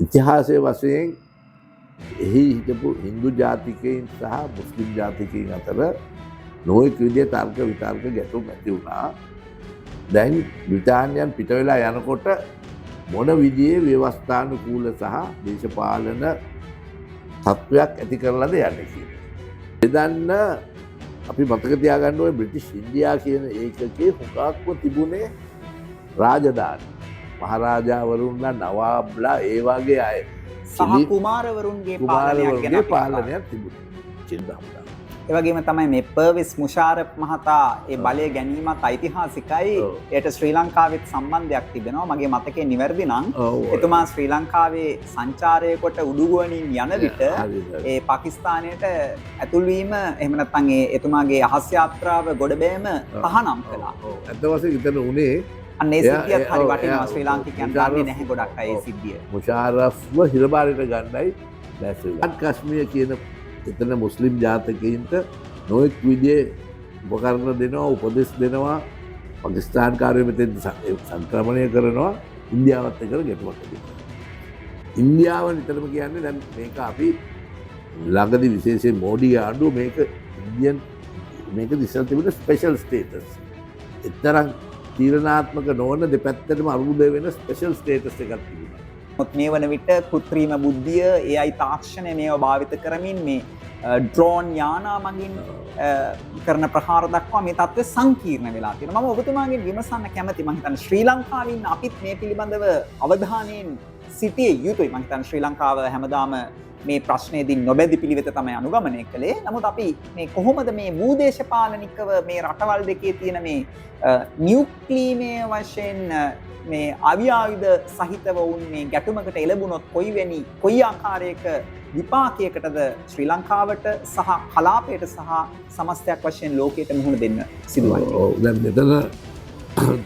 ඉතිහාසය වශයෙන් එහි හිටපු හින්දු ජාතිකයින් සහ මුස්ලිම් ජාතිකයින් අතර නොයෙක් විදිහේ තර්ක විතර්ක ගැටුම් ඇති වුණා. දැන් බ්‍රිතාන්‍යයන් පිට වෙලා යනකොට මොන විදිහේ ව්‍යවස්ථානුකූල සහ දේශපාලන තත්ත්වයක් ඇති කරලාද යන්නේ කියන්නේ. එදන්න අපි මතක තියාගන්න ඕනේ බ්‍රිටිෂ් ඉන්දියා කියන ඒකකයේ හුඟක්ම තිබුණේ රාජධානි. මහරජාවරුන්ලා නවාබ්ලා ඒ වගේ අය සහ කුමාරවරුන්ගේ පාලනයක් තිබුණා. චින්දාමදා. ඒ වගේම තමයි මේ පර්විස් මුෂාරෆ් මහතා ඒ බලය ගැනීමත් ඓතිහාසිකයි. ඒට ශ්‍රී ලංකාවෙත් සම්බන්ධයක් තිබෙනවා. මගේ මතකයේ නිවැරදි නම් එතුමා ශ්‍රී ලංකාවේ සංචාරයකට උඩුගුවනින් යන විට ඒ පාකිස්තානයට ඇතුල් වීම එහෙම නැත්නම් එතුමාගේ අහස් යාත්‍රාව ගොඩබෑම තහනම් කළා. ඇත්ත වශයෙන්ම ඉතින් උනේ අන්නේ සිද්ධියත් හරි වටිනවා. ශ්‍රී ලාංකිකයන් දන්නේ නැහැ ගොඩක් අය ඒ සිද්ධිය. මුෂාරෆ්ව හිරබාරයට ගන්නයි දැස්විලා. කශ්මීර කියන එතන මුස්ලිම් ජාතකයින්ට නොයෙක් විදිහේ උපකරණ දෙනවා, උපදෙස් දෙනවා. පාකිස්තාන් කාර්යය මෙතෙන් සංක්‍රමණය කරනවා. ඉන්දියාවත් එක්ක ගැටුමක් තිබෙනවා. ඉන්දියාව නිතරම කියන්නේ දැන් මේක අපි ළඟදී විශේෂයෙන් මෝඩි ආණ්ඩුව මේක ඉස්සර තිබුණ ස්පෙෂල් ස්ටේටස්. එතරම් තීරණාත්මක නොවන දෙපැත්තටම අරුමුද වෙන ස්පෙෂල් ස්ටේටස් එකක් තිබුණා. මේ වන විට කෘත්‍රිම බුද්ධිය AI තාක්ෂණය මේව භාවිත කරමින් මේ ඩ්‍රෝන් යානා මගින් කරන ප්‍රහාර දක්වා මේ තත්ත්වය සංකීර්ණ වෙලා තියෙනවා. මම ඔබතුමාගෙන් විමසන්න කැමතියි. මම හිතන්නේ ශ්‍රී ලංකාවේ ඉන්න අපිත් මේ පිළිබඳව අවධානයෙන් සිටිය යුතුයි. මම හිතන්නේ ශ්‍රී ලංකාව හැමදාම මේ ප්‍රශ්නයේදී නොබැඳි පිළිවෙත තමයි අනුගමනය කළේ. නමුත් අපි මේ කොහොමද මේ භූදේශපාලනිකව මේ රටවල් දෙකේ තියෙන මේ නියුක්ලීමය වශයෙන් මේ අවිආයුධ සහිතව වුන් මේ ගැටුමකට එළඹුණොත් කොයි ආකාරයක විපාකයකටද ශ්‍රී ලංකාවට සහ කලාපයට සහ සමස්තයක් වශයෙන් ලෝකයට මුහුණ දෙන්න සිදුවන්නේ? දැන් මෙතන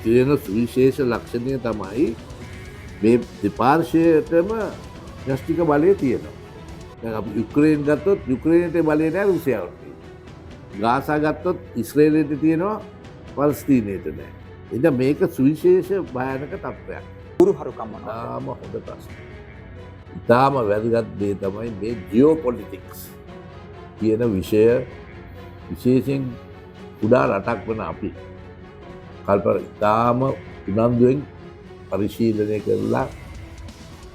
තියෙන සුවිශේෂ ලක්ෂණය තමයි මේ දෙපාර්ශ්වයටම න්‍යෂ්ටික බලය තියෙනවා. දැන් අපි යුක්‍රේන ගත්තොත් යුක්‍රේනයේ බලය නැහැ රුසියාවට. ගාසා ගත්තොත් ඉස්රේලයට තියෙනවා පලස්තීනයට නැහැ. එද මේක සුවිශේෂ භයානක තත්ත්වයක්. ගුරුහරුකම් මොනවද? තාම හොඳ ප්‍රශ්න. තාම වැදගත් දේ තමයි මේ ජියෝපොලිටික්ස් කියන විෂය විශේෂයෙන් කුඩා රටක් වන අපි තාම උනන්දුවෙන් පරිශීලනය කරලා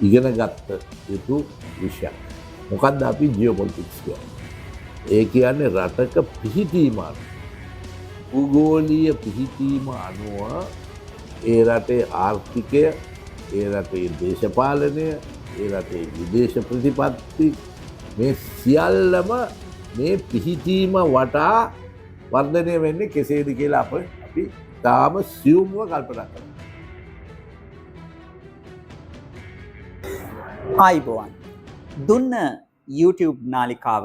ඉගෙන ගත්ත යුතු විෂයක්. මොකක්ද අපි ජියෝපොලිටික්ස් කියන්නේ? ඒ කියන්නේ රටක පිහිටීම භූගෝලීය පිහිටීම අනුව ඒ රටේ ආර්ථිකය, ඒ රටේ දේශපාලනය, ඒ රටේ විදේශ ප්‍රතිපත්ති මේ සියල්ලම මේ පිහිටීම වටා වර්ධනය වෙන්නේ කෙසේද කියලා අපි තාම සියුම්ව කල්පනා කරනවා. ආයිබෝවන්. දුන්න YouTube නාලිකාව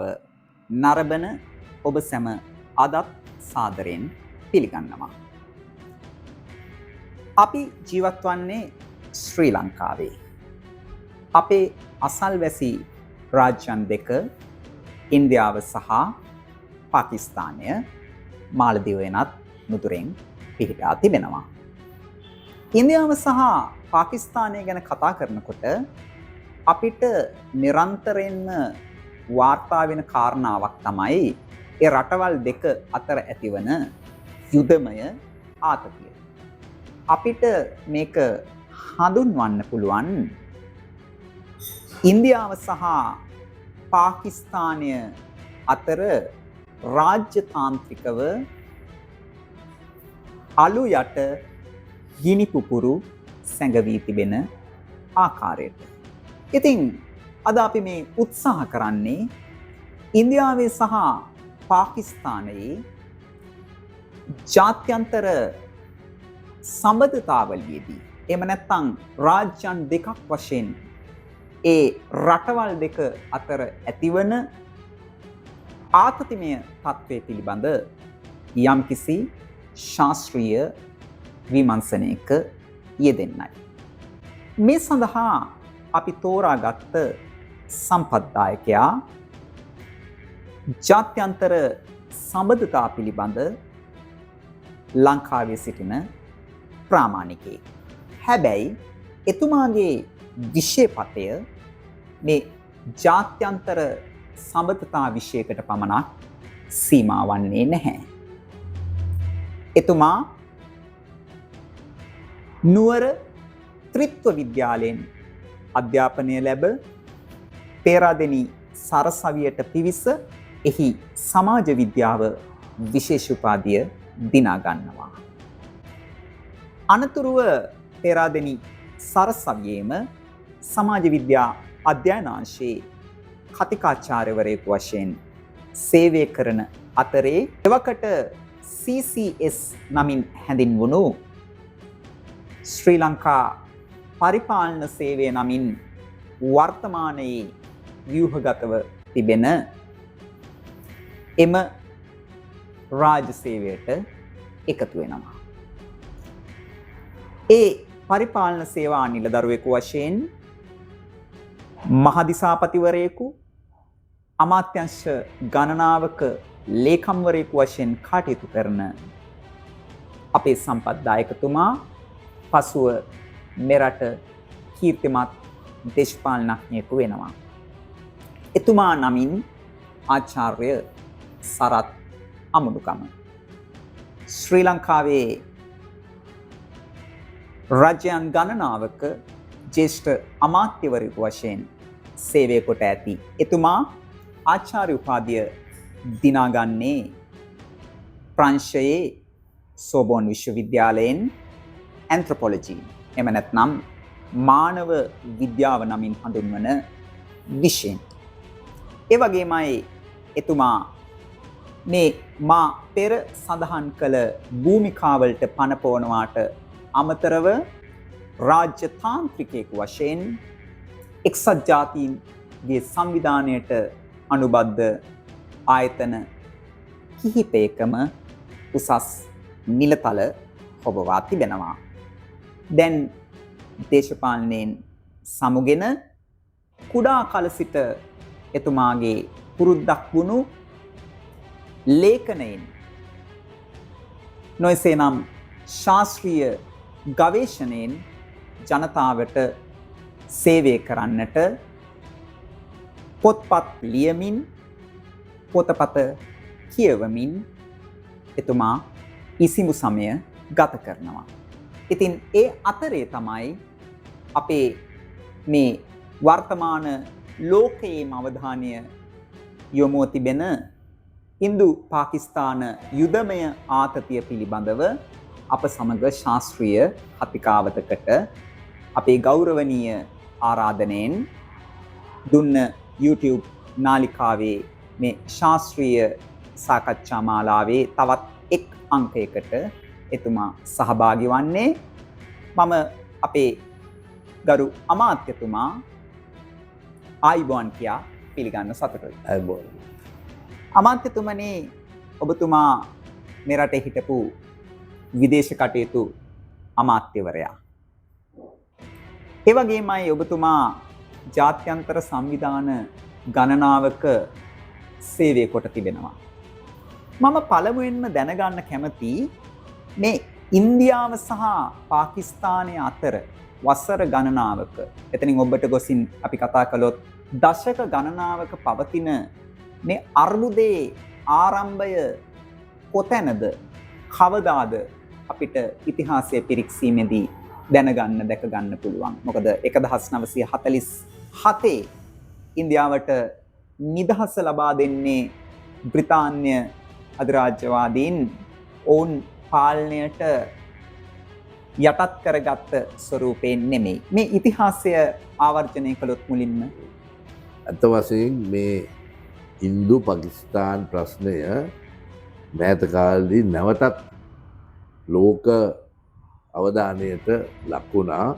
නරඹන ඔබ සැම අදත් සාදරයෙන් පිළිගන්නවා. අපි ජීවත් වන්නේ ශ්‍රී ලංකාවේ. අපේ අසල්වැසි රාජ්‍යන් දෙක ඉන්දියාව සහ පාකිස්තානය මාලදිවයිනත් නුදුරෙන් පිහිටා තිබෙනවා. ඉන්දියාව සහ පාකිස්තානය ගැන කතා කරනකොට අපිට නිරන්තරයෙන්ම වාර්තා වෙන කාරණාවක් තමයි ඒ රටවල් දෙක අතර ඇතිවන යුදමය ආතතිය. අපිට මේක හඳුන්වන්න පුළුවන් ඉන්දියාව සහ පාකිස්තානය අතර රාජ්‍යතාන්ත්‍රිකව අලු යට ගිනි පුපුරු සැඟවී තිබෙන ආකාරයට. ඉතින් අද අපි මේ උත්සාහ කරන්නේ ඉන්දියාවේ සහ පාකිස්තානයේ ජාත්‍යන්තර සම්බන්ධතාවලියේදී එහෙම නැත්නම් රාජ්‍යයන් දෙකක් වශයෙන් ඒ රටවල් දෙක අතර ඇතිවන ආතතිමය තත්ත්වය පිළිබඳ යම්කිසි ශාස්ත්‍රීය විමර්ශනයක යෙදෙන්නයි. මේ සඳහා අපි තෝරාගත්ත සම්පත්දායකයා ජාත්‍යන්තර සම්බන්ධතා පිළිබඳ ලංකාවේ සිටින ප්‍රාමාණිකයෙක්. හැබැයි එතුමාගේ විෂයපතය මේ ජාත්‍යන්තර සබඳතා විෂයකට පමණක් සීමා වන්නේ නැහැ. එතුමා නුවර ත්‍රිත්ව විද්‍යාලයෙන් අධ්‍යාපනය ලැබ පේරාදෙණි සරසවියට පිවිස එහි සමාජ විද්‍යාව විශේෂ උපාධිය දිනා ගන්නවා. අනතුරුව පේරාදෙණි සරසවියේම සමාජ විද්‍යා අධ්‍යයනාංශයේ කතිකාචාර්යවරයෙකු වශයෙන් සේවය කරන අතරේ එවකට CCS නමින් හැඳින්වුණු ශ්‍රී ලංකා පරිපාලන සේවය නමින් වර්තමානයේ ව්‍යුහගතව තිබෙන එම රාජ්‍ය සේවයට එකතු වෙනවා. ඒ පරිපාලන සේවා නිලදරුවෙකු වශයෙන් මහදිසාපතිවරයෙකු අමාත්‍යංශ ගණනාවක ලේකම්වරයෙකු වශයෙන් කටයුතු කරන අපේ සම්පත්දායකතුමා පසුව මෙරට කීර්තිමත් දේශපාලනඥයෙකු වෙනවා. එතුමා නමින් ආචාර්ය සරත් අමුණුකම ශ්‍රී ලංකාවේ රජයන් ගණනාවක ජ්‍යෙෂ්ඨ අමාත්‍යවරයෙකු වශයෙන් සේවය කොට ඇති එතුමා ආචාර්ය උපාධිය දිනාගන්නේ ප්‍රංශයේ සෝබෝන් විශ්වවිද්‍යාලයෙන් ඇන්ත්‍රොපොලොජි එම නැත්නම් මානව විද්‍යාව නමින් හඳුන්වන විෂයෙන්. ඒ වගේමයි එතුමා මේ මා පෙර සඳහන් කළ භූමිකාවලට පනපවනවාට අමතරව රාජ්‍ය තාන්ත්‍රිකයෙකු වශයෙන් එක්සත් ජාතීන්ගේ සංවිධානයට අනුබද්ධ ආයතන කිහිපයකම උසස් නිලතල හොබවා තිබෙනවා. දැන් දේශපාලනයෙන් සමුගෙන කුඩා කල සිට එතුමාගේ පුරුද්දක් වුණු ලේඛනයෙන් නොයසේනම් ශාස්ත්‍රීය ගවේෂණයෙන් ජනතාවට සේවය කරන්නට පොත්පත් ලියමින් පොතපත කියවමින් එතුමා ඉසිමු සමය ගත කරනවා. ඉතින් ඒ අතරේ තමයි අපේ මේ වර්තමාන ලෝකයේම අවධානය යොමුව තිබෙන හින්දු පාකිස්තාන යුදමය ආතතිය පිළිබඳව අප සමග ශාස්ත්‍රීය කතිකාවතකට අපේ ගෞරවනීය ආරාධනයෙන් දුන්න YouTube නාලිකාවේ මේ ශාස්ත්‍රීය සාකච්ඡා මාලාවේ තවත් එක් අංකයකට එතුමා සහභාගී වන්නේ. මම අපේ ගරු අමාත්‍යතුමා ආයිබෝන් කියා පිළිගන්න සතුටුයි. ආයිබෝන්. අමාත්‍යතුමනි, ඔබතුමා මෙරටේ හිටපු විදේශ කටයුතු අමාත්‍යවරයා. ඒ වගේමයි ඔබතුමා ජාත්‍යන්තර සංවිධාන ගණනාවක සේවය කොට තිබෙනවා. මම පළමුවෙන්ම දැනගන්න කැමති මේ ඉන්දියාව සහ පාකිස්තානය අතර වසර ගණනාවක, එතනින් ඔබට ගොසින් අපි කතා කළොත් දශක ගණනාවක පවතින මේ අර්බුදයේ ආරම්භය කොතැනද, කවදාද අපිට ඉතිහාසය පිරික්සීමේදී දැනගන්න දැකගන්න පුළුවන්. මොකද 1947 ඉන්දියාවට නිදහස ලබා දෙන්නේ බ්‍රිතාන්‍ය අධිරාජ්‍යවාදීන් ඔවුන් පාලනයට යටත් කරගත්ත ස්වරූපයෙන් නෙමෙයි. මේ ඉතිහාසය ආවර්ජනය කළොත් මුලින්ම අත වශයෙන් මේ ඉන්දු පාකිස්තාන් ප්‍රශ්නය මෑත කාලෙදී නැවතත් ලෝක අවධානයට ලක් වුණා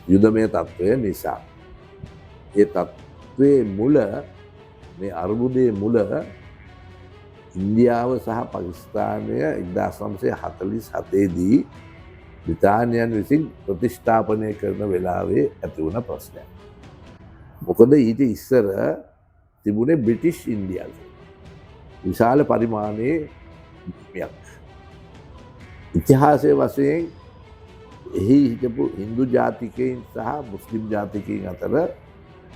යුදමය තත්ත්වය නිසා. ඒ තත්ත්වයේ මුල, මේ අර්බුදයේ මුල ඉන්දියාව සහ පාකිස්තානය 1947 දී බ්‍රිතාන්‍යයන් විසින් ප්‍රතිෂ්ඨාපනය කරන වෙලාවේ ඇති වුණ ප්‍රශ්නයක්. මොකද ඊට ඉස්සර තිබුණේ බ්‍රිටිෂ් ඉන්දියාව. විශාල පරිමාණයේ භූමියක්. ඉතිහාසය වශයෙන් එහි හිටපු හින්දු ජාතිකයින් සහ මුස්ලිම් ජාතිකයින් අතර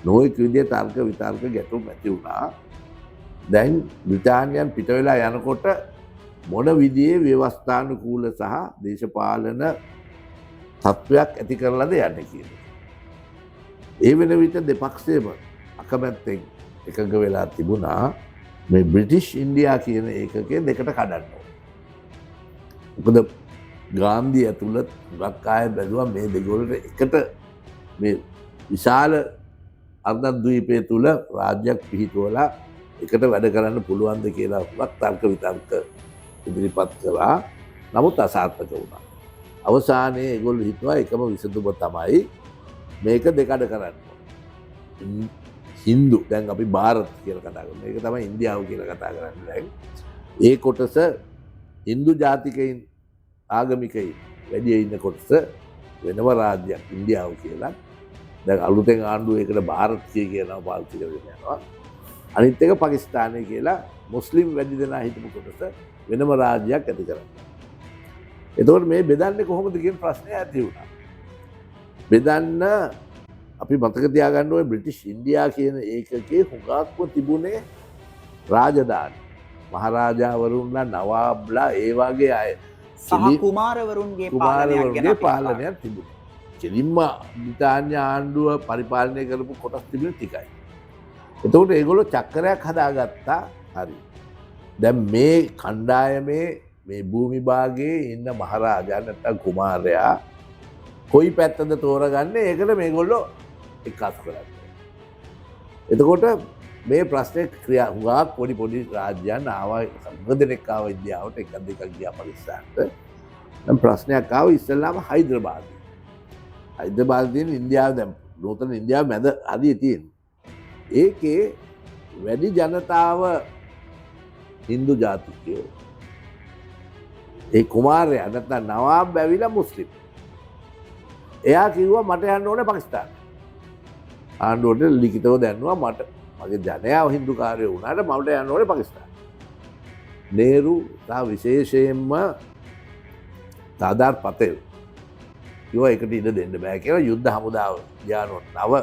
නොයෙක් විදිහේ තර්ක විතර්ක ගැටුම් ඇති වුණා. දැන් බ්‍රිතාන්‍යයන් පිට වෙලා යනකොට මොන විදිහේ ව්‍යවස්ථානුකූල සහ දේශපාලන තත්ත්වයක් ඇති කරලාද යන්නේ කියන්නේ. ඒ වෙන විට දෙපක්ෂයේම අකමැත්තෙන් එකඟ වෙලා තිබුණා මේ බ්‍රිටිෂ් ඉන්දියා කියන ඒකකය දෙකට කඩන්න ඕන. මොකද ගාන්ධි ඇතුළත් හුඟක් අය බැලුවා මේ දෙගොල්ලට එකට මේ විශාල අර්ධද්වීපය තුළ රාජ්‍යයක් පිහිටුවලා එකට වැඩ කරන්න පුළුවන්ද කියලා හුඟක් තර්ක විතර්ක ඉදිරිපත් කළා. නමුත් අසාර්ථක වුණා. අවසානයේ ඒගොල්ලෝ හිතුවා එකම විසඳුම තමයි මේක දෙකඩ කරන්න. හින්දු දැන් අපි ಭಾರತ කියලා කතා කරනවා. ඒක තමයි ඉන්දියාව කියලා කතා කරන්නේ දැන්. ඒ කොටස හින්දු ජාතිකයින් ආගමිකයින් වැඩි ඉන්න කොටස වෙනම රාජ්‍යයක් ඉන්දියාව කියලා. දැන් අලුතෙන් ආණ්ඩුව ඒකට ಭಾರತ කියනවා පාවිච්චි කරගෙන යනවා. අනිත් එක පාකිස්තානය කියලා මුස්ලිම් වැඩි දෙනා හිටපු කොටස වෙනම රාජ්‍යයක් ඇති කරගන්නවා. එතකොට මේ බෙදන්නේ කොහොමද කියන ප්‍රශ්නය ඇති වුණා. බෙදන්න අපි මතක තියාගන්න ඕනේ බ්‍රිටිෂ් ඉන්දියා කියන ඒකකයේ හුඟක්ව තිබුණේ රාජධානි. මහරජාවරුන්ලා නවාබ්ලා ඒ වගේ අය සහ කුමාරවරුන්ගේ පාලනයක් තිබුණා. කෙලින්ම බ්‍රිතාන්‍ය ආණ්ඩුව පරිපාලනය කරපු කොටස් තිබුණේ ටිකයි. එතකොට ඒගොල්ලෝ චක්‍රයක් හදාගත්තා. හරි. දැන් මේ කණ්ඩායමේ මේ භූමි භාගයේ ඉන්න මහරජා නැත්නම් කුමාරයා කොයි පැත්තද තෝරගන්නේ ඒකට මේගොල්ලෝ එක්කාසු කරන්නේ. එතකොට මේ ප්‍රශ්නේ ක්‍රියා හුඟක් පොඩි රාජ්‍යයන් ආවා සංගදෙනෙක් ආවා ඉන්දියාවට එකක් දෙකක් ගියා පාකිස්තානට. දැන් ප්‍රශ්නයක් ආවා ඉස්සෙල්ලාම හයිදරාබාද්. හයිදරාබාදයෙන් ඉන්දියාව දැන් නූතන ඉන්දියාව මැද හදියේ තියෙනවා. ඒකේ වැඩි ජනතාව හින්දු ජාතිකයෝ. ඒ කුමාරයා නැත්නම් නවාබ් ඇවිල්ලා මුස්ලිම්. එයා කිව්වා මට යන්න ඕනේ පාකිස්තාන. ආණ්ඩුවට ලිඛිතව දැන්නුවා මට මගේ ජනයාව හින්දු කාර්යය වුණාට මට යන්න ඕනේ පාකිස්තාන. නේරු සහ විශේෂයෙන්ම සර්දාර් පටේල් කිව්වා ඒකට ඉඩ දෙන්න බෑ කියලා යුද්ධ හමුදාව යානොත් නව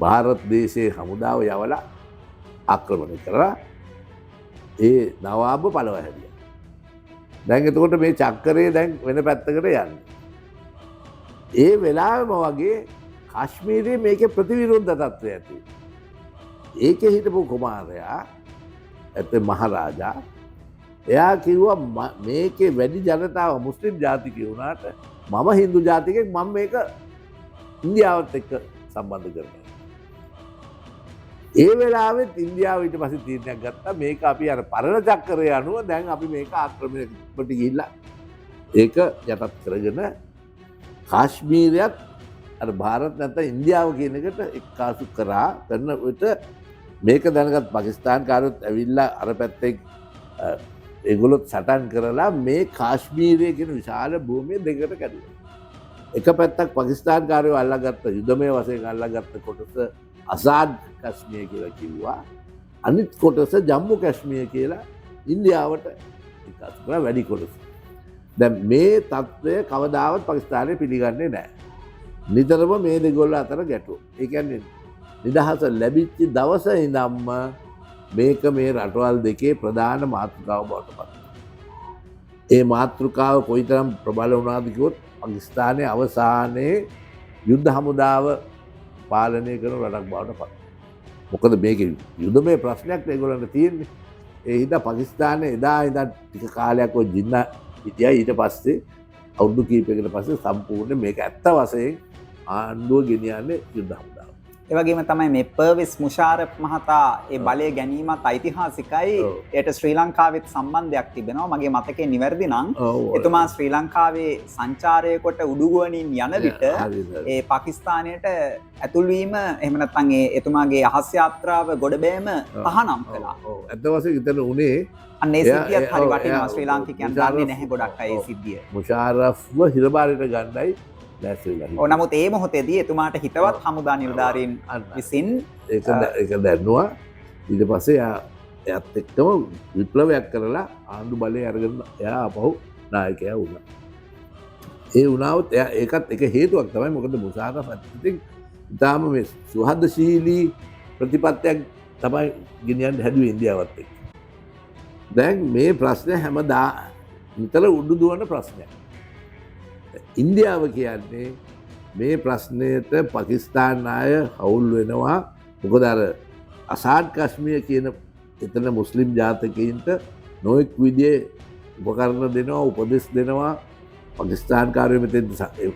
ಭಾರತ දේශයේ හමුදාව යවලා ආක්‍රමණය කරලා ඒ නවාබ පළව හැදියා. දැන් එතකොට මේ චක්‍රය දැන් වෙන පැත්තකට යන්නේ. ඒ වෙලාවෙම වගේ කාශ්මීරයේ මේකේ ප්‍රතිවිරුද්ධ තත්ත්වයක් ඇති. ඒකේ හිටපු කුමාරයා ඇත්තේ මහරජා එයා කිව්වා මේකේ වැඩි ජනතාව මුස්ලිම් ජාතිකයෝ වුණාට මම හින්දු ජාතිකයෙක් මම මේක ඉන්දියාවත් එක්ක සම්බන්ධ කරනවා. ඒ වෙලාවෙත් ඉන්දියාව ඊට පස්සේ තීරණයක් ගත්තා මේක අපි අර පරණ චක්‍රය අනුව දැන් අපි මේක ආක්‍රමණයට ගිහිල්ලා ඒක යටත් කරගෙන කාශ්මීරයත් අර ಭಾರತ නැත්නම් ඉන්දියාව කියන එකට එක්කාසු කරා කරන විට මේක දැනගත් පාකිස්තාන් කාරයොත් ඇවිල්ලා අර පැත්තෙන් ඒගොල්ලොත් සටන් කරලා මේ කාශ්මීරය කියන විශාල භූමිය දෙකට කැඩුවා. එක පැත්තක් පාකිස්තාන් කාරයෝ අල්ලාගත්ත යුදමය වශයෙන් අල්ලාගත්ත කොටස අසාද් කශ්මීර කියලා කිව්වා. අනිත් කොටස ජම්මු කශ්මීර කියලා ඉන්දියාවට එක්කාසු කරා වැඩි කොටස. දැන් මේ තත්ත්වය කවදාවත් පාකිස්තානයේ පිළිගන්නේ නැහැ. නිතරම මේ දෙගොල්ල අතර ගැටුව. ඒ කියන්නේ නිදහස ලැබිච්ච දවස ඉඳන්ම මේක මේ රටවල් දෙකේ ප්‍රධාන මාතෘකාව බවට පත් වෙනවා. ඒ මාතෘකාව කොයිතරම් ප්‍රබල වුණාද කිව්වොත් පාකිස්තානයේ අවසානයේ යුද්ධ හමුදාව පාලනය කරන රටක් බවට පත් වෙනවා. මොකද මේකේ යුද්ධමය ප්‍රශ්නයක් ඒගොල්ලන්ට තියෙන්නේ. ඒ හින්දා පාකිස්තානයේ එදා ඉඳන් ටික කාලයක් ඔය ජින්න හිටියා. ඊට පස්සේ අවුරුදු කීපයකට පස්සේ සම්පූර්ණ මේක ඇත්ත වශයෙන් ආණ්ඩුව ගෙනියන්නේ යුද්ධ හමුදාව. ඒ වගේම තමයි මේ පර්විස් මුෂාරෆ් මහතා ඒ බලය ගැනීමත් ඓතිහාසිකයි. ඒට ශ්‍රී ලංකාවෙත් සම්බන්ධයක් තිබෙනවා. මගේ මතකේ නිවැරදි නම් එතුමා ශ්‍රී ලංකාවේ සංචාරය කොට උඩුගුවනින් යන විට ඒ පාකිස්තානයට ඇතුල් වීම එහෙම නැත්නම් ඒ එතුමාගේ අහස් යාත්‍රාව ගොඩබෑම තහනම් කළා. ඇත්ත වශයෙන් ඉතින් උනේ අන්න ඒ සිද්ධියත් හරි වටිනවා. ශ්‍රී ලාංකිකයන් දන්නේ නැහැ ගොඩක් අය ඒ සිද්ධිය. මුෂාරෆ්ව හිරබාරයට ගන්නයි නමුත් ඒ මොහොතේදී එතුමාට හිතවත් හමුදා නිලධාරීන් විසින් ඒක දැන්නවා. ඊට පස්සේ එයාත් එක්කම විප්ලවයක් කරලා ආණ්ඩු බලය අරගෙන එයා ආපහු නායකයා වුණා. ඒ වුණාවත් ඒකත් එක හේතුවක් තමයි. මොකද මුෂාරෆ් ඉතින් ඉතාම මේ සුහදශීලී ප්‍රතිපත්තියක් තමයි ගෙනියන්න හැදුවේ ඉන්දියාවත් එක්ක. දැන් මේ ප්‍රශ්නය හැමදා නිතර උඩු දුවන ප්‍රශ්නයක්. ඉන්දියාව කියන්නේ මේ ප්‍රශ්නයට පාකිස්තාන් අය හවුල් වෙනවා. මොකද අර අසාඩ් කශ්මීර කියන එතන මුස්ලිම් ජාතකයින්ට නොයෙක් විදිහේ උපකරණ දෙනවා, උපදෙස් දෙනවා. පාකිස්තාන්කාරයෝ මෙතෙන්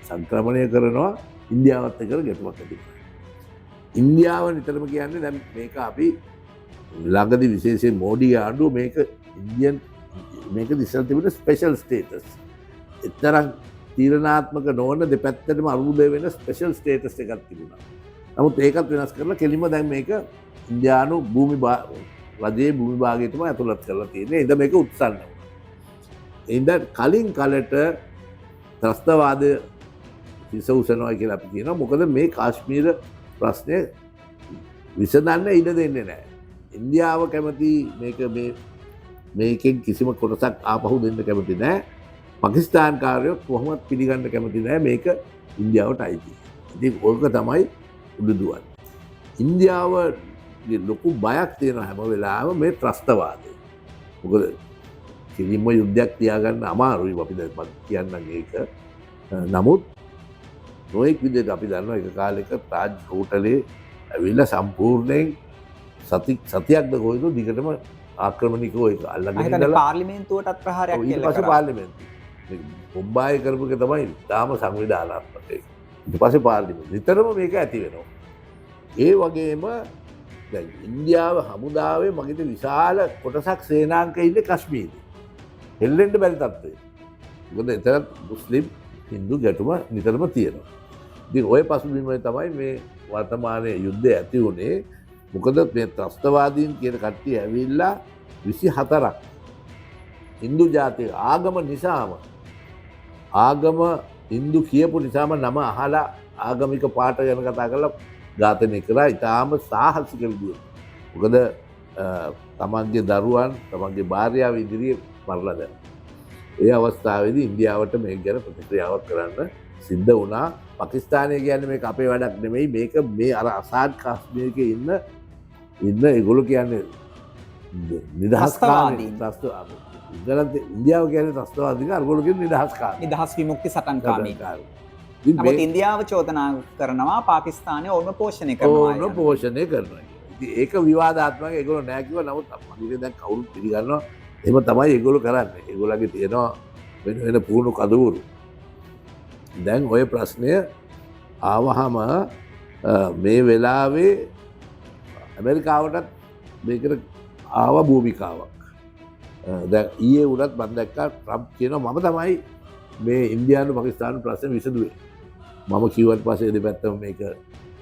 සංක්‍රමණය කරනවා ඉන්දියාවත් එක්ක ගැටුමක් ඇති කරනවා. ඉන්දියාව නිතරම කියන්නේ දැන් මේක අපි ළඟදී විශේෂයෙන් මෝඩි ආණ්ඩුව මේක ඉන්දියන් මේක ඉස්සර තිබුණ ස්පෙෂල් ස්ටේටස්. එතරම් තීරණාත්මක නොවන දෙපැත්තටම අරුබුද වෙන ස්පෙෂල් ස්ටේටස් එකක් තිබුණා. නමුත් ඒකත් වෙනස් කරලා කෙලිම දැන් මේක ඉන්දියානු රජයේ භූමි භාගයටම ඇතුළත් කරලා තියෙන්නේ. ඉතින් මේක උත්සන්න වුණා. ඉතින් කලින් කලට ත්‍රස්තවාදය හිස උසනවා කියලා අපි කියනවා. මොකද මේ කාශ්මීර ප්‍රශ්නය විසඳන්න ඉඩ දෙන්නේ නැහැ. ඉන්දියාව කැමති මේකෙන් කිසිම කොටසක් ආපහු දෙන්න කැමති නැහැ. පාකිස්තාන්කාරයෝ කොහොමවත් පිළිගන්න කැමති නැහැ මේක ඉන්දියාවට අයිති. ඉතින් ඕක තමයි උඩුදුවන්නේ. ඉන්දියාවගේ ලොකු බයක් තියෙන හැම වෙලාවෙම මේ ත්‍රස්තවාදය. මොකද කිසිම යුද්ධයක් තියාගන්න අමාරුයි අපි දැන් කියන්නම් ඒක. නමුත් නොයෙක් විදිහට අපි දන්නවා එක කාලෙක තාජ් හෝටලේ ඇවිල්ලා සම්පූර්ණයෙන් සතියක්ද කොයිද දිගටම ආක්‍රමණිකව ඒක අල්ලගෙන ඉඳලා පාර්ලිමේන්තුවටත් ප්‍රහාරයක් ඊට පස්සේ පාර්ලිමේන්තුව මුම්බායි කරපු එක තමයි තාම සංවිධානාත්මක ඒක. ඊට පස්සේ පාර්ලිමේන්තුව නිතරම මේක ඇති වෙනවා. ඒ වගේම දැන් ඉන්දියාව හමුදාවේ මගේ විශාල කොටසක් සේනාංක ඉන්නේ කශ්මීරේ. හෙල්ලෙන්න බැරි තත්ත්වය. මොකද එතන මුස්ලිම් හින්දු ගැටුම නිතරම තියෙනවා. ඉතින් ওই පසුබිමේ තමයි මේ වර්තමානයේ යුද්ධය ඇති වුණේ. මොකද මේ ත්‍රස්තවාදීන් කියන කට්ටිය ඇවිල්ලා 24ක් හින්දු ජාතික ආගම නිසාම ආගම හින්දු කියපු නිසාම නම අහලා ආගමික පාට ගැන කතා කරලා ඝාතනය කරා. ඉතාම සාහසික විදියට. මොකද තමන්ගේ දරුවන් තමන්ගේ භාර්යාව ඉදිරියේ මරලා දැම්මා. ඒ අවස්ථාවේදී ඉන්දියාවට මේක ගැන ප්‍රතික්‍රියාවක් කරන්න සිද්ධ වුණා. පාකිස්තානය කියන්නේ මේක අපේ වැඩක් නෙමෙයි. මේක මේ අර අසාඩ් කාශ්මීරයේ ඉන්න ඒගොල්ලෝ කියන්නේ නිදහස්කාමී ත්‍රස්තවාදී. ඉන්දියාව කියන්නේ ත්‍රස්තවාදී අරගොල්ලෝ කියන්නේ නිදහස්කාමී. නිදහස් විමුක්ති සටන්කාමී. නමුත් ඉන්දියාව චෝදනා කරනවා පාකිස්තානය ඔවුන්ව පෝෂණය කරනවා. ඔවුන්ව පෝෂණය කරනවා. ඉතින් ඒක විවාදාත්මක. ඒගොල්ලෝ නෑ කිව්වා. නමුත් අපිට දැන් කවුරුත් පිළිගන්නවා. එහෙම තමයි ඒගොල්ලෝ කරන්නේ. ඒගොල්ලන්ගේ තියෙනවා වෙන පුහුණු කඳවුරු. දැන් ওই ප්‍රශ්නය ආවහම මේ වෙලාවේ ඇමරිකාවටත් මේකට ආව භූමිකාවක්. දැන් ඊයේ උනත් මම දැක්කා ට්‍රම්ප් කියනවා මම තමයි මේ ඉන්දියානු පාකිස්තානු ප්‍රශ්නේ විසඳුවේ. මම කිව්වට පස්සේ දෙපැත්තම මේක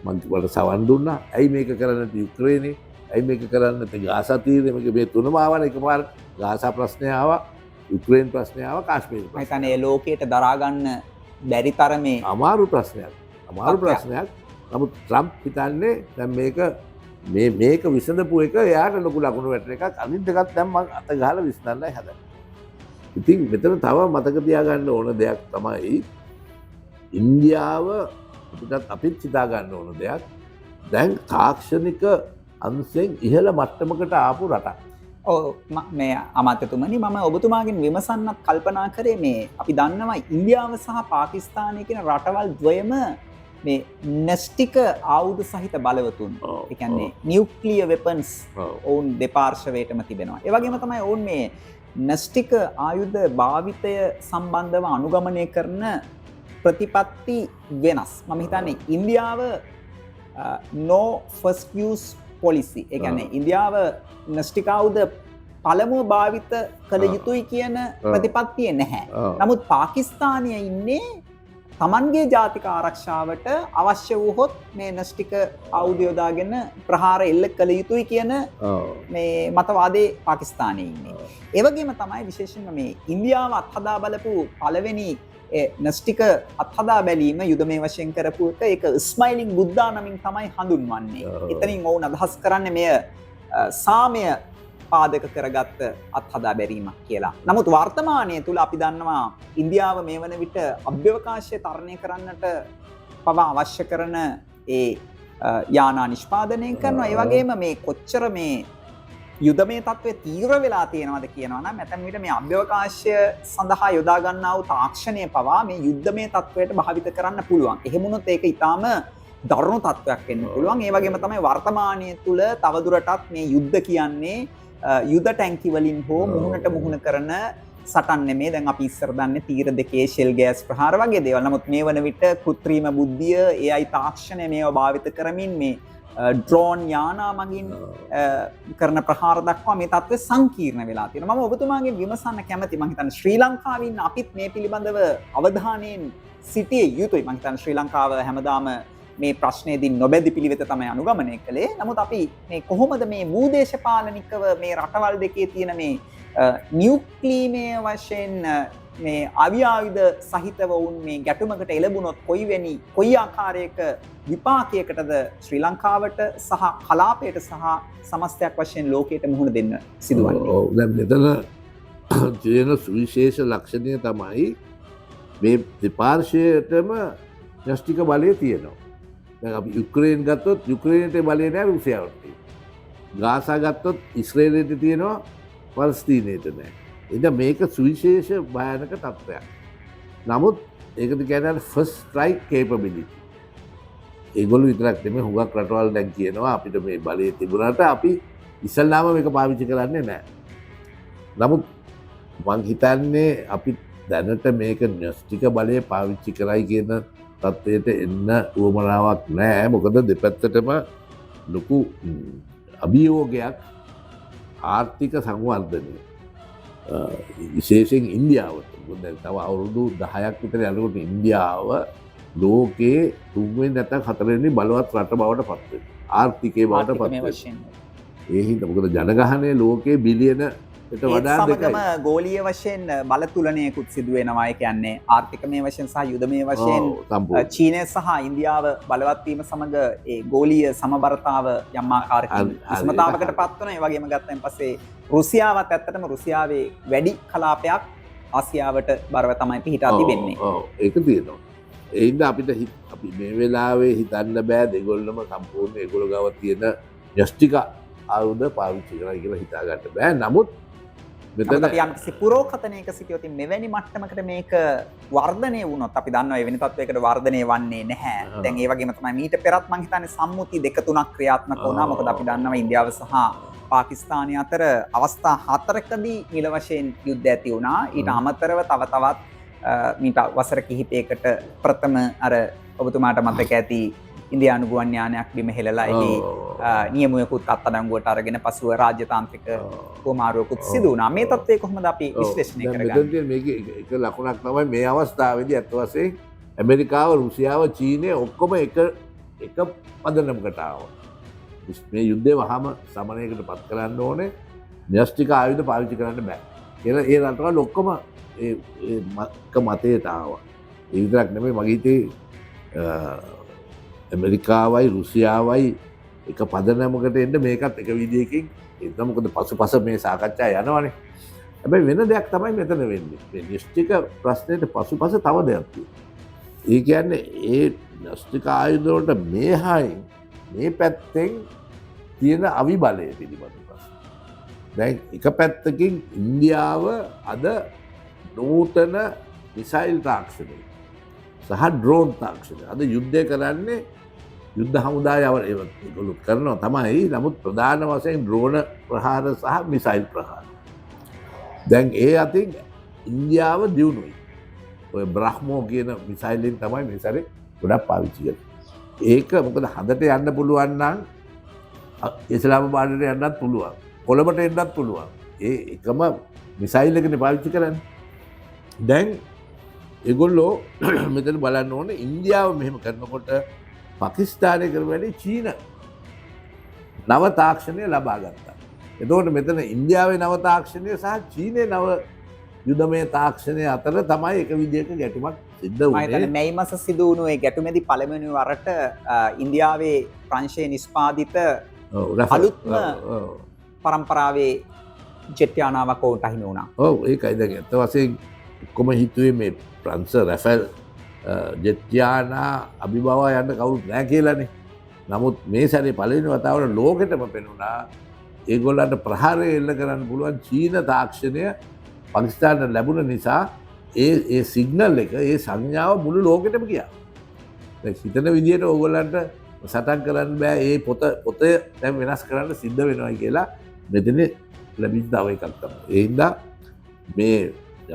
මම වලට සවන් දුන්නා. ඇයි මේක කරන්නේ යුක්‍රේනයේ? ඇයි මේක කරන්නේ ගාසා තීරණය? මේක මේ තුනම ආවනේ එකපාරට. ගාසා ප්‍රශ්නය ආවා, යුක්‍රේන් ප්‍රශ්නය ආවා, කාශ්මීර ප්‍රශ්නය. මම හිතන්නේ ලෝකයට දරා ගන්න බැරි තරමේ අමාරු ප්‍රශ්නයක්. නමුත් ට්‍රම්ප් හිතන්නේ දැන් මේක විසඳපු එක එයාට ලොකු ලකුණු වැටෙන එකක්. අනිත් දෙකත් දැන් මම අත ගහලා විසඳන්නයි හදන්නේ. ඉතින් මෙතන තව මතක තියාගන්න ඕන දෙයක් තමයි ඉන්දියාව අපිත් හිතා ගන්න ඕන දෙයක්. දැන් තාක්ෂණික අංශෙන් ඉහළ මට්ටමකට ආපු රටක්. මේ අමාත්‍යතුමනි මම ඔබතුමාගෙන් විමසන්නත් කල්පනා කරේ මේ අපි දන්නවා ඉන්දියාව සහ පාකිස්තානය කියන රටවල් ද්වයම මේ නෙස්ටික ආයුධ සහිත බලවතුන්. ඒ කියන්නේ නියුක්ලියර් වෙපන්ස් ඔවුන් දෙපාර්ශවයටම තිබෙනවා. ඒ වගේම තමයි ඔවුන් මේ නෙස්ටික ආයුධ භාවිතය සම්බන්ධව අනුගමනය කරන ප්‍රතිපත්ති වෙනස්. මම හිතන්නේ ඉන්දියාව no first use policy. ඒ කියන්නේ ඉන්දියාව නෙස්ටික ආයුධ පළමුව භාවිත කළ යුතුයි කියන ප්‍රතිපත්තිය නැහැ. නමුත් පාකිස්තානය ඉන්නේ තමන්ගේ ජාතික ආරක්ෂාවට අවශ්‍ය වූහොත් මේ නෙස්ටික ආයුධ යොදාගෙන ප්‍රහාර එල්ල කළ යුතුයි කියන මේ මතවාදයේ පාකිස්තානයේ ඉන්නේ. ඒ වගේම තමයි විශේෂයෙන්ම මේ ඉන්දියාව අත්හදා බලපු පළවෙනි නෙස්ටික අත්හදා බැලීම යුදමය වශයෙන් කරපු එක ඒක ස්මයිලිං බුද්ධා නමින් තමයි හඳුන්වන්නේ. එතනින් ඔවුන් අදහස් කරන්නේ මෙය සාමය පාදක කරගත්ත අත්හදා බැරීමක් කියලා. නමුත් වර්තමානය තුළ අපි දන්නවා ඉන්දියාව මේ වන විට අභ්‍යවකාශය තරණය කරන්නට පවා අවශ්‍ය කරන ඒ යානා නිෂ්පාදනය කරනවා. ඒ වගේම මේ කොච්චර මේ යුදමය තත්ත්වය තීව්‍ර වෙලා තියෙනවද කියනවා නම් ඇතැම් විට මේ අභ්‍යවකාශය සඳහා යොදා ගන්නා වූ තාක්ෂණය පවා මේ යුද්ධමය තත්ත්වයට භාවිත කරන්න පුළුවන්. එහෙම වුණොත් ඒක ඊටාම දරුණු තත්ත්වයක් වෙන්න පුළුවන්. ඒ වගේම තමයි වර්තමානයේ තුල තවදුරටත් මේ යුද්ධ කියන්නේ යුද ටැංකි වලින් හෝ මුහුණට මුහුණ කරන සටන් නෙමේ. දැන් අපි ඉස්සර දන්නේ තීර දෙකේ ෂෙල් ගෑස් ප්‍රහාර වගේ දේවල්. නමුත් මේ වන විට කෘත්‍රිම බුද්ධිය AI තාක්ෂණය මේවා භාවිත කරමින් මේ ඩ්‍රෝන් යානා මගින් කරන ප්‍රහාර දක්වා මේ තත්ත්වය සංකීර්ණ වෙලා තියෙනවා. මම ඔබතුමාගෙන් විමසන්න කැමතියි. මම හිතන්නේ ශ්‍රී ලංකාවේ ඉන්න අපිත් මේ පිළිබඳව අවධානයෙන් සිටිය යුතුයි. මම හිතන්නේ ශ්‍රී ලංකාව හැමදාම මේ ප්‍රශ්නයේදී නොබැදි පිළිවෙත තමයි අනුගමනය කළේ. නමුත් අපි මේ කොහොමද මේ භූදේශපාලනිකව මේ රටවල් දෙකේ තියෙන මේ නියුක්ලීමය වශයෙන් මේ අවිආයුධ සහිතව වුන් මේ ගැටුමකට එළඹුණොත් කොයි ආකාරයක විපාකයකටද ශ්‍රී ලංකාවට සහ කලාපයට සහ සමස්තයක් වශයෙන් ලෝකයට මුහුණ දෙන්න සිදුවන්නේ? දැන් මෙතන තියෙන සුවිශේෂ ලක්ෂණය තමයි මේ දෙපාර්ශ්වයටම න්‍යෂ්ටික බලය තියෙනවා. දැන් අපි යුක්‍රේන් ගත්තොත් යුක්‍රේනට බලය නැහැ රුසියාවට තියෙනවා. ගාසා ගත්තොත් ඉස්රේලයට තියෙනවා පලස්තීනයට නැහැ. එද මේක සුවිශේෂ භයානක තත්ත්වයක්. නමුත් ඒකද කියන්නේ ෆස්ට් ස්ට්‍රයික් කේපබිලිටි. ඒගොල්ලෝ විතරක් නෙමෙයි හුඟක් රටවල් දැන් කියනවා අපිට මේ බලය තිබුණාට අපි ඉස්සල්ලාම මේක පාවිච්චි කරන්නේ නැහැ. නමුත් මං හිතන්නේ අපි දැනට මේක න්‍යෂ්ටික බලය පාවිච්චි කරයි කියන තත්ත්වයට එන්න උවමනාවක් නැහැ. මොකද දෙපැත්තටම ලොකු අභියෝගයක් ආර්ථික සංවර්ධනය. විශේෂයෙන් ඉන්දියාවට. දැන් තව අවුරුදු 10ක් විතර යනකොට ඉන්දියාව ලෝකයේ 3 වෙනි නැත්නම් 4 වෙනි බලවත් රට බවට පත් වෙනවා. ආර්ථිකයේ බවට පත් වෙනවා. ඒ හින්දා මොකද ජනගහනය ලෝකයේ බිලියන ට වඩා සමගම ගෝලීය වශයෙන් බල තුලනයකුත් සිදු වෙනවා. ඒ කියන්නේ ආර්ථිකමය වශයෙන් සහ යුදමය වශයෙන් චීනය සහ ඉන්දියාව බලවත් වීම සමග ඒ ගෝලීය සමබරතාව යම් ආකාරයකින් විසමතාවකට පත් වෙනවා. ඒ වගේම ගත්තන් පස්සේ රුසියාවත් ඇත්තටම රුසියාවේ වැඩි කලාපයක් ආසියාවට බරව තමයි පිහිටා තිබෙන්නේ. ඒක තියෙනවා. ඒ හින්දා අපිට අපි මේ වෙලාවේ හිතන්න බෑ දෙගොල්ලම සම්පූර්ණ ඒගොල්ලෝ ගාව තියෙන න්‍යෂ්ටික ආයුධ පාවිච්චි කරලා කියලා හිතා ගන්න බෑ. නමුත් මෙතන අපි යම්කිසි පුරෝකථනයක සිටියොත් මෙවැනි මට්ටමකට මේක වර්ධනය වුණොත් අපි දන්නවා එවැනි තත්වයකට වර්ධනය වන්නේ නැහැ. දැන් ඒ වගේම තමයි මීට පෙරත් මම හිතන්නේ සම්මුති දෙක තුනක් ක්‍රියාත්මක වුණා. මොකද අපි දන්නවා ඉන්දියාව සහ පාකිස්තානය අතර අවස්ථා 4කදී නිල වශයෙන් යුද්ධ ඇති වුණා. ඊට අමතරව තවත් මීට වසර කිහිපයකට ප්‍රථම අර ඔබතුමාට මතක ඇති ඉන්දියානු ගුවන් යානයක් බිම හෙළලා එහි නියමුවෙකුත් අත්අඩංගුවට අරගෙන පසුව රාජ්‍යතාන්ත්‍රික කුමාරුවෙකුත් සිදු වුණා. මේ තත්ත්වය කොහොමද අපි විශ්ලේෂණය කරගන්නේ? මෙතන මේක එක ලකුණක් තමයි මේ අවස්ථාවේදී අත් වශයෙන් ඇමරිකාව, රුසියාව, චීනය ඔක්කොම එක පදනමකට ආවා. මේ යුද්ධය වහාම සමනයකට පත් කරන්න ඕනේ. න්‍යෂ්ටික ආයුධ පාවිච්චි කරන්න බෑ කියලා ඒ රටවල් ඔක්කොම ඒ මතයට ආවා. ඒ විතරක් නෙමෙයි මගේ හිතේ ඇමරිකාවයි රුසියාවයි එක පදනමකට එන්න මේකත් එක විදියකින් එන්න. මොකද පසුපස මේ සාකච්ඡා යනවනේ. හැබැයි වෙන දෙයක් තමයි මෙතන වෙන්නේ. මේ න්‍යෂ්ටික ප්‍රශ්නෙට පසුපස තව දෙයක් තියෙනවා. ඒ කියන්නේ ඒ න්‍යෂ්ටික ආයුධ වලට මේහයින් මේ පැත්තෙන් තියෙන අවිබලය පිළිබඳ ප්‍රශ්න. දැන් එක පැත්තකින් ඉන්දියාව අද නූතන මිසයිල් තාක්ෂණය සහ ඩ්‍රෝන් තාක්ෂණය අද යුද්ධය කරන්නේ යුද්ධ හමුදායව ඒගොල්ලෝ කරනවා තමයි. නමුත් ප්‍රධාන වශයෙන් ඩ්‍රෝන ප්‍රහාර සහ මිසයිල් ප්‍රහාර. දැන් ඒ අතින් ඉන්දියාව දියුණුයි. ඔය බ්‍රහ්මෝ කියන මිසයිලෙන් තමයි මේ සැරේ ගොඩක් පාවිච්චි කරන්නේ. ඒක මොකද හදට යන්න පුළුවන් නම් ඉස්ලාමාබාදට යන්නත් පුළුවන්. කොළඹට එන්නත් පුළුවන්. ඒ එකම මිසයිල් එකනේ පාවිච්චි කරන්නේ. දැන් ඒගොල්ලෝ මෙතන බලන්න ඕනේ ඉන්දියාව මෙහෙම කරනකොට පාකිස්තානය කරන වැඩේ චීන නව තාක්ෂණය ලබා ගත්තා. එතකොට මෙතන ඉන්දියාවේ නව තාක්ෂණය සහ චීනයේ නව යුදමය තාක්ෂණය අතර තමයි එක විදිහක ගැටුමක් සිද්ධ වුණේ. මේ මාස සිදු වුණු ඒ ගැටුමේදී පළවෙනි වරට ඉන්දියාවේ ප්‍රංශයේ නිෂ්පාදිත අලුත්ම පරම්පරාවේ ජෙට් යානාවක් ඔවුන්ට අහිමි වුණා. ඔව් ඒකයි දැන් ඇත්ත වශයෙන් කොම හිතුවේ මේ ප්‍රංශ රැෆෙල් ජෙට් යානා අභිබවා යන්න කවුරුත් නැහැ කියලානේ. නමුත් මේ සැරේ පළවෙනි වතාවට ලෝකෙටම පෙනුණා ඒගොල්ලන්ට ප්‍රහාරය එල්ල කරන්න පුළුවන් චීන තාක්ෂණය පාකිස්තානට ලැබුණ නිසා ඒ සිග්නල් එක ඒ සංඥාව මුළු ලෝකෙටම ගියා. දැන් හිතන විදියට ඕගොල්ලන්ට සටන් කරන්න බෑ ඒ පොත දැන් වෙනස් කරන්න සිද්ධ වෙනවා කියලා මෙතන ලැබිච්ච තව එකක් තමයි. ඒ හින්දා මේ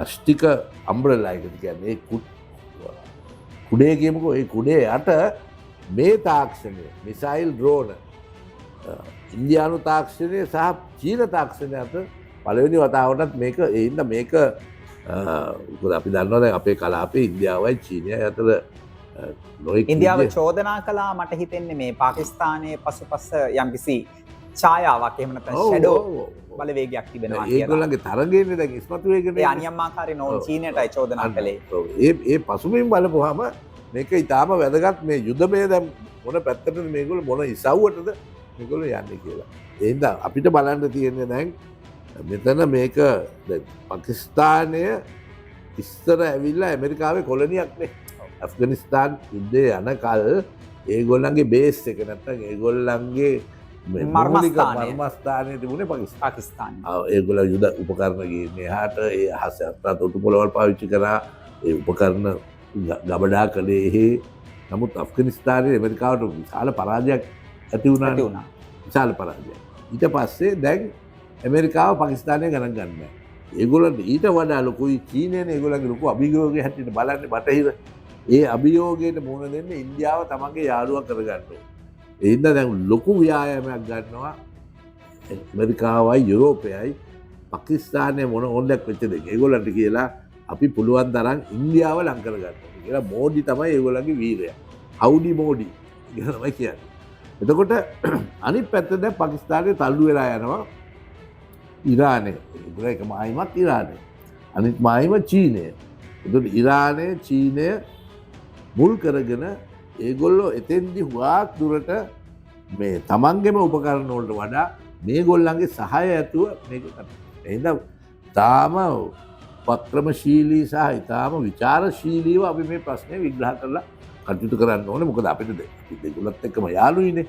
යෂ්ටික අම්බ්‍රෙලා එක කියන්නේ කුඩේ කියමුකෝ ඒ කුඩේ යට මේ තාක්ෂණය මිසයිල් ඩ්‍රෝන ඉන්දියානු තාක්ෂණය සහ චීන තාක්ෂණය අතර පළවෙනි වතාවටත් මේක ඒ හින්දා මේක අපි දන්නවා දැන් අපේ කලාපේ ඉන්දියාවයි චීනයයි අතර ඉන්දියාව චෝදනා කළා මට හිතෙන්නේ මේ පාකිස්තානයේ පසුපස යම්කිසි ඡායාවක් එහෙම නැත්නම් ෂැඩෝ බලවේගයක් තිබෙනවා කියලා. ඒගොල්ලන්ගේ තරගයනේ දැන් ඉස්මතු වෙගෙන ඒ අනියම්මාකාරී නෝන් චීනයටයි චෝදනා කළේ. ඒ පසුබිම් බලපුවාම මේක ඊටාම වැදගත් මේ යුද්ධමය දැන් මොන පැත්තටද මේගොල්ලෝ මොන ඉසව්වටද මේගොල්ලෝ යන්නේ කියලා. ඒ හින්දා අපිට බලන්න තියෙන්නේ දැන් මෙතන මේක දැන් පාකිස්තානය ඉස්සර ඇවිල්ලා ඇමරිකාවේ කොලනියක් නේ. ඇෆ්ගනිස්තාන් යුද්ධය යනකල් ඒගොල්ලන්ගේ බේස් එක නැත්තම් ඒගොල්ලන්ගේ මර්මස්ථානය තිබුණේ පාකිස්තාන. ඒගොල්ලෝ යුද උපකරණ ගේන්නේ එහාට ඒ අහස අත්තා තොටු පොළවල් පාවිච්චි කරා ඒ උපකරණ ගබඩා කළේ එහෙ. නමුත් ඇෆ්ගනිස්තානයේ ඇමරිකාවට විශාල පරාජයක් ඇති වුණා. විශාල පරාජයක්. ඊට පස්සේ දැන් ඇමරිකාව පාකිස්තානය ගණන් ගන්න බෑ. ඒගොල්ලන්ට ඊට වඩා ලොකුයි චීනයනේ ඒගොල්ලන්ගේ ලොකු අභියෝගයක් හැටියට බලන්නේ බටහිර. ඒ අභියෝගයට මුහුණ දෙන්න ඉන්දියාව තමන්ගේ යාළුවා කරගන්න ඕනේ. ඒ හින්දා දැන් ලොකු ව්‍යායාමයක් ගන්නවා ඇමරිකාවයි යුරෝපයයි පාකිස්තානයේ මොන ඕන්දක් වෙච්ච දෙක. ඒගොල්ලන්ට කියලා අපි පුළුවන් තරම් ඉන්දියාව ලං කරගන්න ඕනේ කියලා මෝඩි තමයි ඒගොල්ලන්ගේ වීරයා. හවුඩි මෝඩි කියලා තමයි කියන්නේ. එතකොට අනිත් පැත්ත දැන් පාකිස්තානයේ තල්ලු වෙලා යනවා ඉරානය. ඒක මායිමත් ඉරානය. අනිත් මායිම චීනය. එතකොට ඉරානය චීනය මුල් කරගෙන ඒගොල්ලෝ එතෙන්දි හුඟක් දුරට මේ තමන්ගේම උපකරණ වලට වඩා මේගොල්ලන්ගේ සහාය ඇතුව මේක කරනවා. එහෙනම් තාම පක්‍රමශීලී සහ ඊටාම විචාරශීලීව අපි මේ ප්‍රශ්නේ විග්‍රහ කරලා කටයුතු කරන්න ඕනේ. මොකද අපිට අපි දෙගොල්ලත් එක්කම යාළුයිනේ.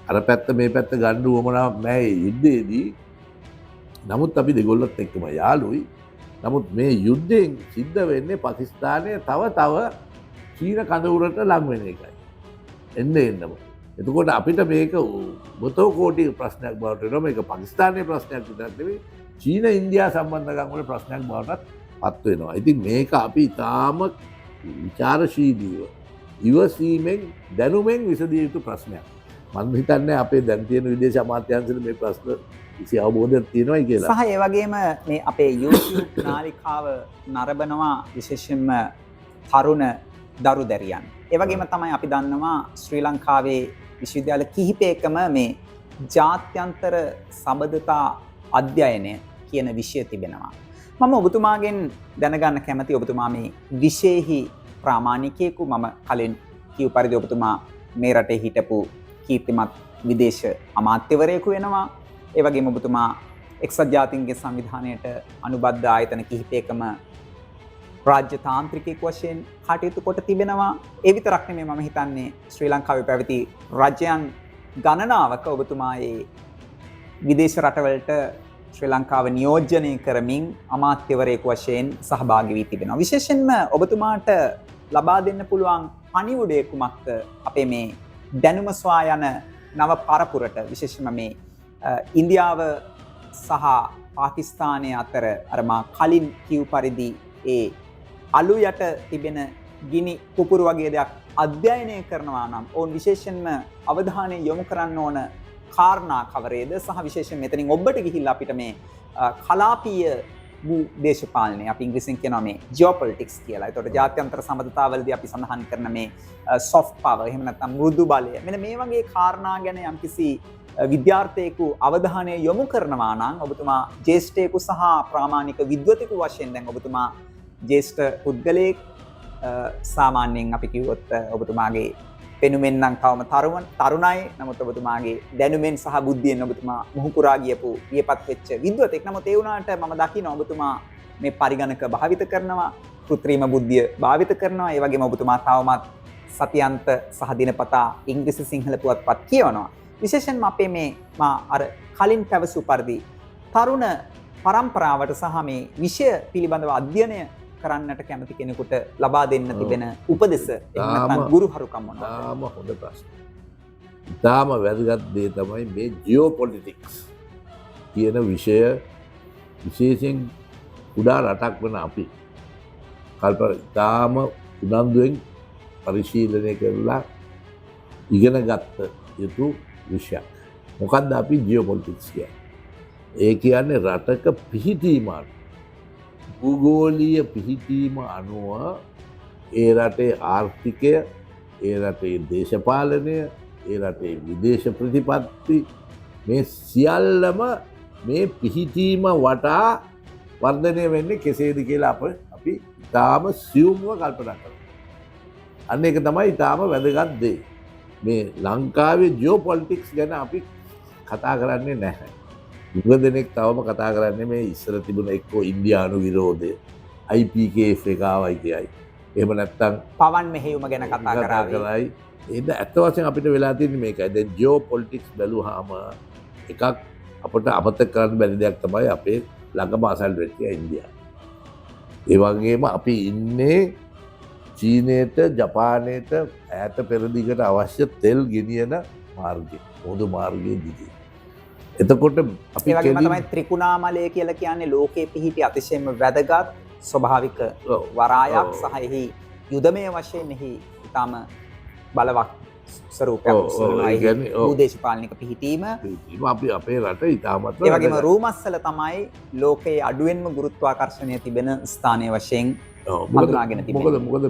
අර පැත්ත මේ පැත්ත ගන්න උවමනාවක් නැහැ යුද්ධයේදී. නමුත් අපි දෙගොල්ලත් එක්කම යාළුයි. නමුත් මේ යුද්ධයෙන් සිද්ධ වෙන්නේ පාකිස්තානය තව චීන කඳවුරට ලං වෙන එකයි. එන්නම. එතකොට අපිට මේක බොතෝ කෝටි ප්‍රශ්නයක් බවට වෙනවා. මේක පාකිස්තානයේ ප්‍රශ්නයක් විතරක් නෙවෙයි චීන ඉන්දියා සම්බන්ධකම් වල ප්‍රශ්නයක් බවටත් පත් වෙනවා. ඉතින් මේක අපි තාම විචාරශීලීව ඉවසීමෙන් දැනුමෙන් විසඳිය යුතු ප්‍රශ්නයක්. මම හිතන්නේ අපේ දැන් තියෙන විදේශ අමාත්‍යාංශවල මේ ප්‍රශ්න කිසි අවබෝධයක් තියෙනවයි කියලා. සහ ඒ වගේම මේ අපේ YouTube නාලිකාව නරඹනවා විශේෂයෙන්ම තරුණ දරු දැරියන්. ඒ වගේම තමයි අපි දන්නවා ශ්‍රී ලංකාවේ විශ්වවිද්‍යාල කිහිපයකම මේ ජාත්‍යන්තර සබඳතා අධ්‍යයනය කියන විෂය තිබෙනවා. මම ඔබතුමාගෙන් දැනගන්න කැමති ඔබතුමා මේ විෂයෙහි ප්‍රාමාණිකයෙකු. මම කලින් කිව් පරිදි ඔබතුමා මේ රටේ හිටපු කීර්තිමත් විදේශ අමාත්‍යවරයෙකු වෙනවා. ඒ වගේම ඔබතුමා එක්සත් ජාතීන්ගේ සංවිධානයට අනුබද්ධ ආයතන කිහිපයකම රාජ්‍ය තාන්ත්‍රිකයෙක් වශයෙන් කටයුතු කොට තිබෙනවා. ඒ විතරක් නෙමෙයි මම හිතන්නේ ශ්‍රී ලංකාවේ පැවති රජයන් ගණනාවක ඔබතුමා ඒ විදේශ රටවලට ශ්‍රී ලංකාව නියෝජනය කරමින් අමාත්‍යවරයෙකු වශයෙන් සහභාගී වී තිබෙනවා. විශේෂයෙන්ම ඔබතුමාට ලබා දෙන්න පුළුවන් පණිවුඩය කුමක්ද අපේ මේ දැනුම සොයා යන නව පරපුරට, විශේෂයෙන්ම මේ ඉන්දියාව සහ පාකිස්තානය අතර අර මා කලින් කිව් පරිදි ඒ අලු යට තිබෙන ගිනි පුපුරු වගේ දෙයක් අධ්‍යයනය කරනවා නම් ඔවුන් විශේෂයෙන්ම අවධානය යොමු කරන්න ඕන කාරණා කවරේද? සහ විශේෂයෙන් මෙතනින් ඔබට ගිහිල්ලා අපිට මේ කලාපීය වූ දේශපාලනය, අපි ඉංග්‍රීසියෙන් කියනවා මේ ජියෝපොලිටික්ස් කියලා. ඒතකොට ජාත්‍යන්තර සම්බන්ධතාවලදී අපි සඳහන් කරන මේ සොෆ්ට් පවර්, එහෙම නැත්නම් මෘදු බලය, මෙන්න මේ වගේ කාරණා ගැන යම්කිසි විද්‍යාර්ථයෙකු අවධානය යොමු කරනවා නම් ඔබතුමා ජ්‍යෙෂ්ඨයෙකු සහ ප්‍රාමාණික විද්වතෙකු වශයෙන් දැන් ඔබතුමා ජ්‍යෙෂ්ඨ පුද්ගලයෙක්, සාමාන්‍යයෙන් අපි කිව්වොත් ඔබතුමාගේ පෙනුමෙන් නම් තවම තරුණයි. නමුත් ඔබතුමාගේ දැනුමෙන් සහ බුද්ධියෙන් ඔබතුමා මුහුකුරා ගියපු වියපත් වෙච්ච විද්වතෙක්. නමුත් ඒ වුණාට මම දකිනවා ඔබතුමා මේ පරිගණක භාවිත කරනවා, කෘත්‍රිම බුද්ධිය භාවිත කරනවා. ඒ වගේම ඔබතුමා තවමත් සතියන්ත සහ දිනපතා ඉංග්‍රීසි සිංහල පුවත්පත් කියවනවා. විශේෂයෙන්ම අපේ මේ මා අර කලින් පැවසු පරිදි තරුණ පරම්පරාවට සහ මේ විෂය පිළිබඳව අධ්‍යයනය කරන්නට කැමති කෙනෙකුට ලබා දෙන්න තිබෙන උපදෙස එහෙම නැත්නම් ගුරුහරුකම් මොනවද? තාම හොඳ ප්‍රශ්න. තාම වැදගත් දේ තමයි මේ ජියෝපොලිටික්ස් කියන විෂය විශේෂයෙන් කුඩා රටක් වන අපි තාම උනන්දුවෙන් පරිශීලනය කරලා ඉගෙන ගත්ත යුතු විෂයක්. මොකක්ද අපි ජියෝපොලිටික්ස් කියන්නේ? ඒ කියන්නේ රටක පිහිටීම භූගෝලීය පිහිටීම අනුව ඒ රටේ ආර්ථිකය, ඒ රටේ දේශපාලනය, ඒ රටේ විදේශ ප්‍රතිපත්ති මේ සියල්ලම මේ පිහිටීම වටා වර්ධනය වෙන්නේ කෙසේද කියලා අපි ඉතාම සියුම්ව කල්පනා කරනවා. අන්න ඒක තමයි ඉතාම වැදගත් දේ. මේ ලංකාවේ ජියෝපොලිටික්ස් ගැන අපි කතා කරන්නේ නැහැ. විවිධ දෙනෙක් තවම කතා කරන්නේ මේ ඉස්සර තිබුණ එක්කෝ ඉන්දියානු විරෝධය, IPKF එක ආවයි කියයි. එහෙම නැත්නම් පවන් මෙහෙයුම ගැන කතා කරාවි. ඒක ඇත්ත වශයෙන් අපිට වෙලා තියෙන්නේ මේකයි. දැන් ජියෝපොලිටික්ස් බැලුවාම එකක් අපිට අමතක කරන්න බැරි දෙයක් තමයි අපේ ළඟම අසල් වෙච්ච ඉන්දියාව. ඒ වගේම අපි ඉන්නේ චීනයට, ජපානයට ඈත පෙරදිගට අවශ්‍ය තෙල් ගෙනියන මාර්ගයේ, පොදු මාර්ගයේ දිගේ. එතකොට අපි ඒ වගේම තමයි ත්‍රිකුණාමලය කියලා කියන්නේ ලෝකයේ පිහිටි අතිශයම වැදගත් ස්වභාවික වරායක් සහ එහි යුදමය වශයෙන් එහි ඉතාම බලවත් ස්වරූපයක් භූදේශපාලනික පිහිටීම. අපි අපේ රට ඉතාමත් ඒ වගේම රූමස්සල තමයි ලෝකයේ අඩුවෙන්ම ගුරුත්වාකර්ෂණය තිබෙන ස්ථානය වශයෙන් හඳුනාගෙන තිබෙන්නේ. මොකද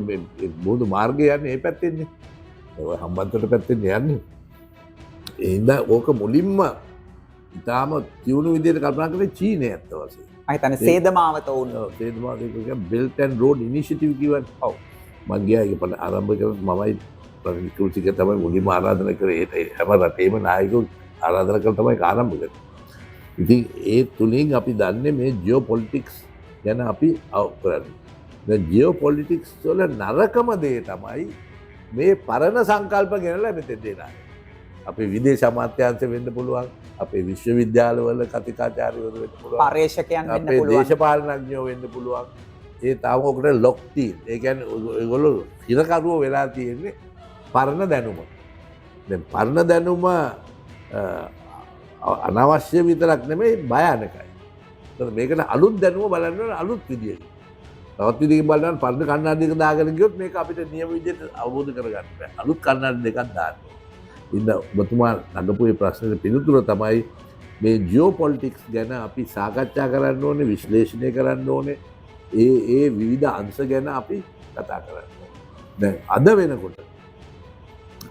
බෝධ මාර්ගය යන්නේ ඒ පැත්තෙන්නේ. හම්බන්තොට පැත්තෙන් යන්නේ. ඒ හින්දා ඕක මුලින්ම ඉතාම තියුණු විදිහට කල්පනා කරේ චීනය ඇත්ත වශයෙන්. මම හිතන්නේ සේදමාවත වුණ සේදමාවත කියන්නේ බෙල්ට් ඇන්ඩ් රෝඩ් ඉනිෂියටිව් කියවනේ. ඔව්. මම ගියා ඒක පණ ආරම්භ කරලා මමයි ප්‍රතිකූලතික තමයි මුලින්ම ආරාධනා කරේ. හැම රටේම නායකයෝ ආරාධනා කරලා තමයි ආරම්භ කරේ. ඉතින් ඒ තුලින් අපි දන්නේ මේ ජියෝපොලිටික්ස් ගැන අපි කරන්නේ. දැන් ජියෝපොලිටික්ස් වල නරකම දේ තමයි මේ පරණ සංකල්ප ගෙනලා මෙතෙන් දෙනවා. අපේ විදේශ අමාත්‍යාංශ වෙන්න පුළුවන්, අපේ විශ්වවිද්‍යාලවල කතිකාචාර්යවරු වෙන්න පුළුවන්, පර්යේෂකයන් වෙන්න අපේ පුළුවන්, දේශපාලනඥයෝ වෙන්න පුළුවන්. ඒ තාම ඔකට ලොක් ටීම්. ඒ කියන්නේ ඒගොල්ලෝ හිරකරුවෝ වෙලා තියෙන්නේ පරණ දැනුම. දැන් පරණ දැනුම අනවශ්‍ය විතරක් නෙමෙයි භයානකයි. ඒත් මේකට අලුත් දැනුම බලන්න ඕන අලුත් විදියට. තවත් විදිහකින් බලන්න පරණ කණ්ණාඩි දෙක දාගෙන ගියොත් මේක අපිට නියම විදිහට අවබෝධ කරගන්න බෑ. අලුත් කණ්ණාඩි දෙකක් දාන්න. ඉතින් ඔබතුමා නගපු මේ ප්‍රශ්නෙට පිළිතුර තමයි මේ ජියෝපොලිටික්ස් ගැන අපි සාකච්ඡා කරන්න ඕනේ, විශ්ලේෂණය කරන්න ඕනේ. ඒ විවිධ අංශ ගැන අපි කතා කරන්න ඕනේ. දැන්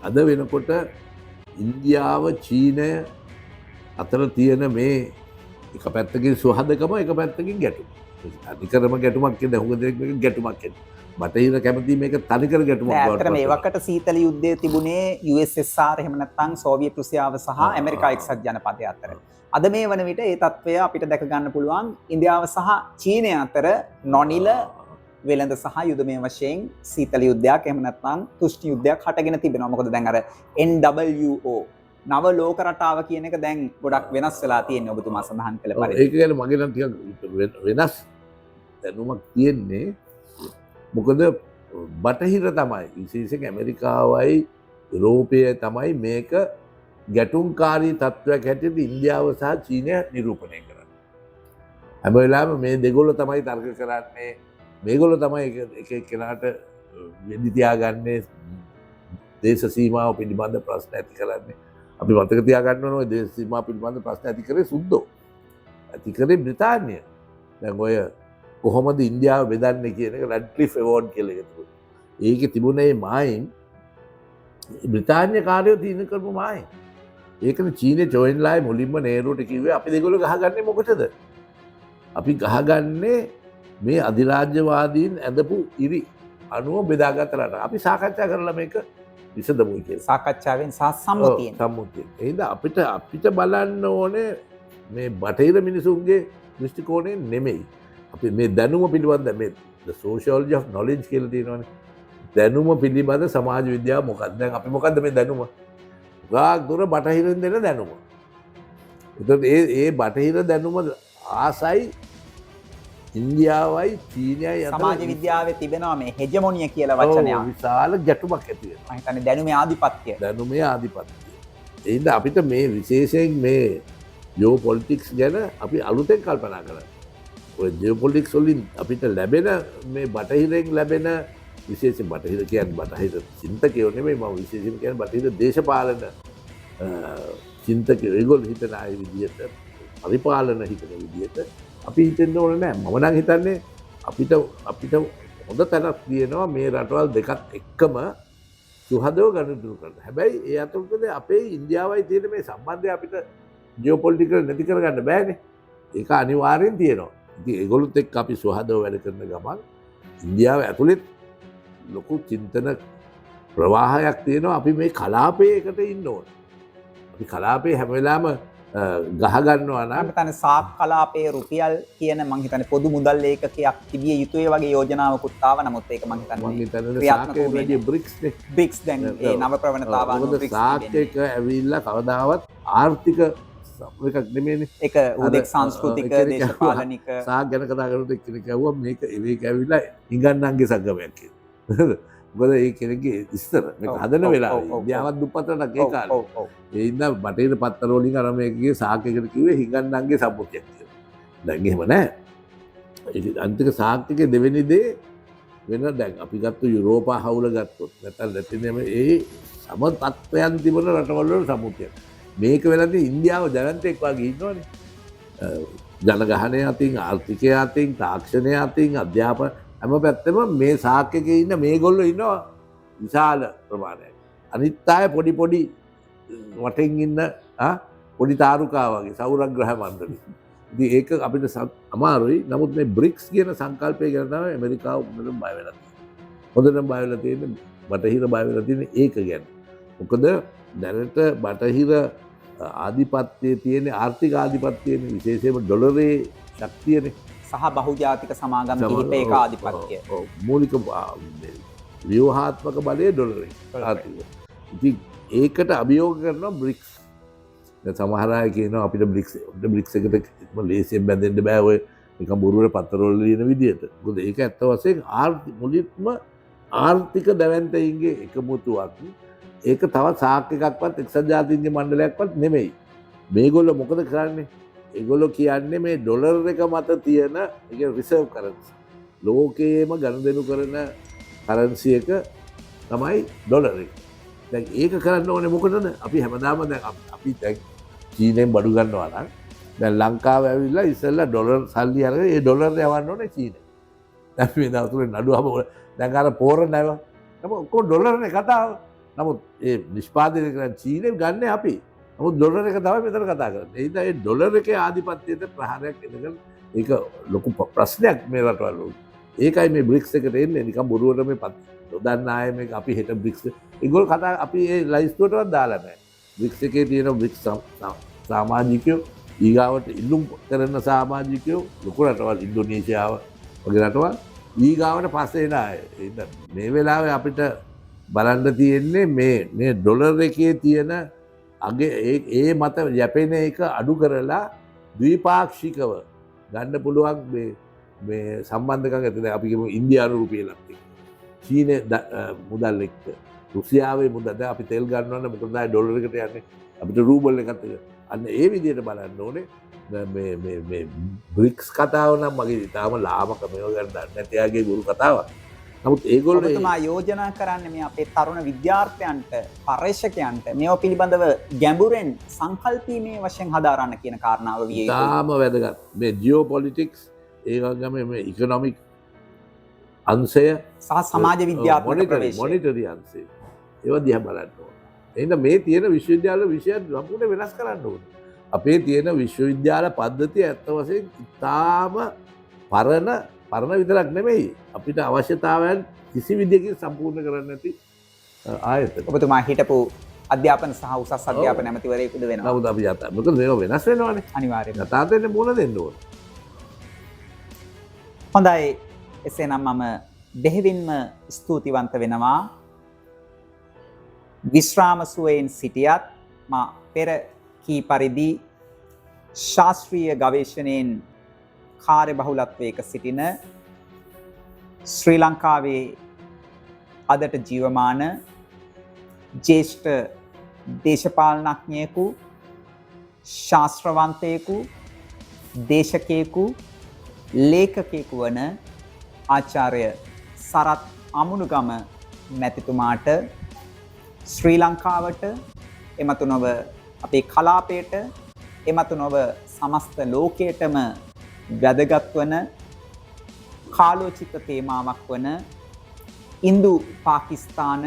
අද වෙනකොට ඉන්දියාව, චීනය අතර තියෙන මේ එක පැත්තකින් සුහදකම, එක පැත්තකින් ගැටුම. අනිකරම ගැටුමක් කියන්නේ හුඟ දෙනෙක් මේක ගැටුමක් කියන්නේ. බටහිර කැමති මේක තනිකර ගැටුමක් බවට. ඇත්තට මේ වකට සීතල යුද්ධය තිබුණේ USSR එහෙම නැත්නම් සෝවියට් රුසියාව සහ ඇමරිකා එක්සත් ජනපදය අතර. අද මේ වන විට ඒ තත්ත්වය අපිට දැක ගන්න පුළුවන් ඉන්දියාව සහ චීනය අතර නොනිල වෙළඳ සහ යුදමය වශයෙන් සීතල යුද්ධයක් එහෙම නැත්නම් තුෂ්ණි යුද්ධයක් හටගෙන තිබෙනවා. මොකද දැන් අර NWO නව ලෝක රටාව කියන එක දැන් ගොඩක් වෙනස් වෙලා තියෙන්නේ ඔබතුමා සඳහන් කළ පරිදි. ඒක ගැන මගේ නම් ටිකක් වෙනස් දැනුමක් තියෙන්නේ. මොකද බටහිර තමයි, විශේෂයෙන් ඇමරිකාවයි යුරෝපය තමයි මේක ගැටුම්කාරී තත්ත්වයක් හැටියට ඉන්දියාව සහ චීනය නිරූපණය කරන්නේ. හැම වෙලාවෙම මේ දෙගොල්ලෝ තමයි තර්ක කරන්නේ, මේගොල්ලෝ තමයි එක එක්කෙනාට වෙඩි තියාගන්නේ, දේශ සීමාව පිළිබඳ ප්‍රශ්න ඇති කරන්නේ. අපි මතක තියාගන්න ඕනේ දේශ සීමාව පිළිබඳ ප්‍රශ්න ඇති කරේ සුද්දෝ. ඇති කරේ බ්‍රිතාන්‍ය. දැන් ඔය කොහොමද ඉන්දියාව බෙදන්නේ කියන එක රැඩ්ක්ලිෆ් ඇවෝඩ් කියලා එකක් තිබුණා. ඒකේ තිබුණේ මායින් බ්‍රිතාන්‍ය කාර්යෝ තීරණය කරපු මායින්. ඒකනේ චීනේ ජොයින්ලායි මුලින්ම නේරුවට කිව්වේ අපි දෙගොල්ලෝ ගහගන්නේ මොකටද? අපි ගහගන්නේ මේ අධිරාජ්‍යවාදීන් ඇඳපු ඉරි අනුව බෙදාගත්ත රට. අපි සාකච්ඡා කරලා මේක විසඳමුයි කියලා. සාකච්ඡාවෙන් සහ සම්මුතියෙන්. සම්මුතියෙන්. එහෙනම් අපිට බලන්න ඕනේ මේ බටහිර මිනිසුන්ගේ දෘෂ්ටි කෝණයෙන් නෙමෙයි. අපි මේ දැනුම පිළිබඳ මේ the sociology of knowledge කියලා තියෙනවානේ. දැනුම පිළිබඳ සමාජ විද්‍යාව මොකක්ද? දැන් අපි මොකද්ද මේ දැනුම? ගාක් දුර බටහිරින් දෙන දැනුම. එතකොට ඒ බටහිර දැනුම ආසයි ඉන්දියාවයි චීනයයි අතර සමාජ විද්‍යාවේ තිබෙනවා මේ හෙජමොනිය කියලා වචනයක්. විශාල ගැටුමක් ඇති වෙනවා. මම හිතන්නේ දැනුමේ ආධිපත්‍ය. දැනුමේ ආධිපත්‍යය. ඒ හින්දා අපිට මේ විශේෂයෙන් මේ ජියෝ පොලිටික්ස් ගැන අපි අලුතෙන් කල්පනා කරන්න. ඔය ජියෝ පොලිටික්ස් වලින් අපිට ලැබෙන මේ බටහිරෙන් ලැබෙන විශේෂයෙන් බටහිර කියන්නේ බටහිර චින්තකයෝ නෙමෙයි මම විශේෂයෙන් කියන්නේ බටහිර දේශපාලන චින්තකයෝ ඒගොල්ලෝ හිතන අය විදියට පරිපාලන හිතන විදියට අපි හිතෙන්න ඕනේ නැහැ. මම නම් හිතන්නේ අපිට හොඳ තැනක් තියෙනවා මේ රටවල් දෙකත් එක්කම සුහදව ගනුදෙනු කරන්න. හැබැයි ඒ අතරතුරදී අපේ ඉන්දියාවයි තියෙන මේ සම්බන්ධය අපිට ජියෝපොලිටිකල් නැති කරගන්න බෑනේ. ඒක අනිවාර්යෙන් තියෙනවා. ඉතින් ඒගොල්ලොත් එක්ක අපි සුහදව වැඩ කරන ගමන් ඉන්දියාව ඇතුළෙත් ලොකු චින්තන ප්‍රවාහයක් තියෙනවා. අපි මේ කලාපයේ එකට ඉන්න ඕනේ. අපි කලාපයේ හැම වෙලාවෙම ගහගන්නවා නම් මම හිතන්නේ සාක් කලාපයේ රුපියල් කියන මම හිතන්නේ පොදු මුදල් ඒකකයක් තිබිය යුතුයි වගේ යෝජනාවකුත් ආවා. නමුත් ඒක මම හිතන්නේ සාක්කේ වැඩි බ්‍රික්ස් නේ. බ්‍රික්ස් දැන් ඒ නව ප්‍රවණතාව අනුව මොකද සාක්කේක ඇවිල්ලා කවදාවත් ආර්ථික එකක් නෙමෙයිනේ. ඒක උදෙක් සංස්කෘතික දේශපාලනික සාක් ගැන කතා කරනකොට එක්කෙනෙක් කිව්වා මේක ඇවිල්ලා ඉංගන්නන්ගේ සංගමයක් කියලා. මොකද ඒ කෙනෙක්ගේ ඉස්සර මේක හදන වෙලාවේ ඉන්දියාවත් දුප්පතට ඒ කාලේ. ඒ ඉඳන් බටහිර පත්තර වලින් අර මේකේ සාක්කයකට කිව්වේ හිඟන්නන්ගේ සම්මුතියක් කියලා. දැන් එහෙම නැහැ. ඒ අන්තික සාක්කයේ දෙවෙනි දේ වෙන දැන් අපි ගත්ත යුරෝපා හවුල ගත්තොත් නැත්නම් ලැටිනම ඒ සම තත්ත්වයන් තිබුණ රටවල් වල සම්මුතියක්. මේක වෙලාදී ඉන්දියාව ජනන්තෙක් වගේ ඉන්නවනේ. ජනගහනය අතින් ආර්ථිකය අතින් තාක්ෂණය අතින් අධ්‍යාපන හැම පැත්තෙම මේ සාක්කයේ ඉන්න මේගොල්ලෝ ඉන්නවා විශාල ප්‍රමාණයක්. අනිත් අය පොඩි පොඩි වටෙන් ඉන්න පොඩි තාරුකා වගේ සෞරග්‍රහ මණ්ඩලෙ. ඉතින් ඒක අපිට අමාරුයි. නමුත් මේ බ්‍රික්ස් කියන සංකල්පය ගැන තමයි ඇමරිකාව හොඳටම බය වෙලා තියෙන්නේ. හොඳටම බය වෙලා තියෙන්නේ බටහිර බය වෙලා තියෙන්නේ ඒක ගැන. මොකද දැනට බටහිර ආධිපත්‍යයේ තියෙන ආර්ථික ආධිපත්‍යයේ විශේෂයෙන්ම ඩොලරේ ශක්තියනේ. සහ බහුජාතික සමාගම් කිහිපයක ආධිපත්‍ය. මූලික ව්‍යුහාත්මක බලය ඩොලරේ ආර්ථික. ඉතින් ඒකට අභියෝග කරනවා බ්‍රික්ස්. දැන් සමහර අය කියනවා අපිට බ්‍රික්ස් එකට ලේසියෙන් බැඳෙන්න බෑ ඔය නිකන් බොරුවට පත්තරවල ලියන විදියට. මොකද ඒක ඇත්ත වශයෙන් මුලින්ම ආර්ථික දැවැන්තයින්ගේ එකමුතුවක්. ඒක තවත් සාක් එකක්වත් එක්සත් ජාතීන්ගේ මණ්ඩලයක්වත් නෙමෙයි. මේගොල්ලෝ මොකද කරන්නේ? ඒගොල්ලෝ කියන්නේ මේ ඩොලර් එක මත තියෙන ඒක රිසර්ව් කරන්සි. ලෝකයේම ගනුදෙනු කරන කරන්සි එක තමයි ඩොලර් එක. දැන් ඒක කරන්න ඕනේ මොකටද? අපි හැමදාම දැන් අපි දැන් චීනෙන් බඩු ගන්නවා නම් දැන් ලංකාව ඇවිල්ලා ඉස්සෙල්ලා ඩොලර් සල්ලි අරගෙන ඒ ඩොලර් යවන්න ඕනේ චීනෙට. දැන් මේ දවස්වල නඩුවම දැන් අර පෝර නැව. නමුත් ඔක්කොම ඩොලර්නේ කතාව. නමුත් ඒ නිෂ්පාදනය කරන චීනෙන් ගන්න අපි. නමුත් ඩොලර් එක තමයි මෙතන කතා කරන්නේ. ඒ නිසා ඒ ඩොලර් එකේ ආධිපත්‍යයට ප්‍රහාරයක් එනකන් ඒක ලොකු ප්‍රශ්නයක් මේ රටවල් වල. ඒකයි මේ බ්‍රික්ස් එකට එන්නේ නිකන් බොරුවට මේ නොදන්න අය මේක අපි හෙට බ්‍රික්ස් ඒගොල්ලෝ කතා අපි ඒ ලයිස්තුවටවත් දාලා නැහැ. බ්‍රික්ස් එකේ තියෙන බ්‍රික්ස් සමාජිකයෝ ඊගාවට ඉල්ලුම් කරන සමාජිකයෝ ලොකු රටවල් ඉන්දෝනේසියාව වගේ රටවල් ඊගාවට පස්සේ එන අය. මේ වෙලාවේ අපිට බලන්න තියෙන්නේ මේ ඩොලර් එකේ තියෙන අගේ ඒ මත යැපෙන එක අඩු කරලා ද්විපාක්ෂිකව ගන්න පුළුවන් මේ සම්බන්ධකම් ඇති. දැන් අපි කියමු ඉන්දියානු රුපියලක් එක්ක චීන මුදල් එක්ක රුසියාවේ මුදල්. දැන් අපි තෙල් ගන්නවා නම් මොකද ඩොලර් එකට යන්නේ අපිට රූබල් එකත් එක්ක. අන්න ඒ විදිහට බලන්න ඕනේ. මේ බ්‍රික්ස් කතාව නම් මගේ තාම ලාමක මේව ගන්න දන්නේ නැති යාගේ ගුරු කතාවක්. නමුත් ඒගොල්ලෝ ඔබතුමා යෝජනා කරන්නේ මේ අපේ තරුණ විද්‍යාර්ථයන්ට පර්යේෂකයන්ට මේව පිළිබඳව ගැඹුරෙන් සංකල්පීමේ වශයෙන් හදාරන්න කියන කාරණාව විය යුතුයි. තාම වැදගත්. මේ ජියෝ පොලිටික්ස් ඒ වගේම මේ ඉකොනොමික් අංශය සහ සමාජ විද්‍යාත්මක ප්‍රවේශය මොනිටරි අංශය ඒවා දිහා බලන්න ඕනේ. එහෙනම් මේ තියෙන විශ්වවිද්‍යාල විෂයන් සම්පූර්ණ වෙනස් කරන්න ඕනේ. අපේ තියෙන විශ්වවිද්‍යාල පද්ධතිය ඇත්ත වශයෙන් ඉතාම පරණ විතරක් නෙමෙයි අපිට අවශ්‍යතාවයන් කිසි විදිහකින් සම්පූර්ණ කරන්න නැති ආයතන. ඔබතුමා හිටපු අධ්‍යාපන සහ උසස් අධ්‍යාපන ඇමතිවරයෙකුද වෙනවා. නමුත් අපි යථා මොකද මේක වෙනස් වෙනවනේ. අනිවාර්යයෙන්ම. යථාර්ථයෙන් මුණ දෙන්න ඕනේ. හොඳයි. එසේනම් මම බෙහෙවින්ම ස්තුතිවන්ත වෙනවා. විශ්‍රාම සුවයෙන් සිටියත් මා පෙර කී පරිදි ශාස්ත්‍රීය ගවේෂණයෙන් කාර්යබහුලත්වයක සිටින ශ්‍රී ලංකාවේ අදට ජීවමාන ජ්‍යෙෂ්ඨ දේශපාලනඥයෙකු, ශාස්ත්‍රවන්තයෙකු, දේශකයෙකු, ලේඛකයෙකු වන ආචාර්ය සරත් අමුණුගම මැතිතුමාට ශ්‍රී ලංකාවට එමතු නොව අපේ කලාපයට එමතු නොව සමස්ත ලෝකයටම වැදගත් වන කාලෝචිත තේමාවක් වන ඉන්දු පාකිස්තාන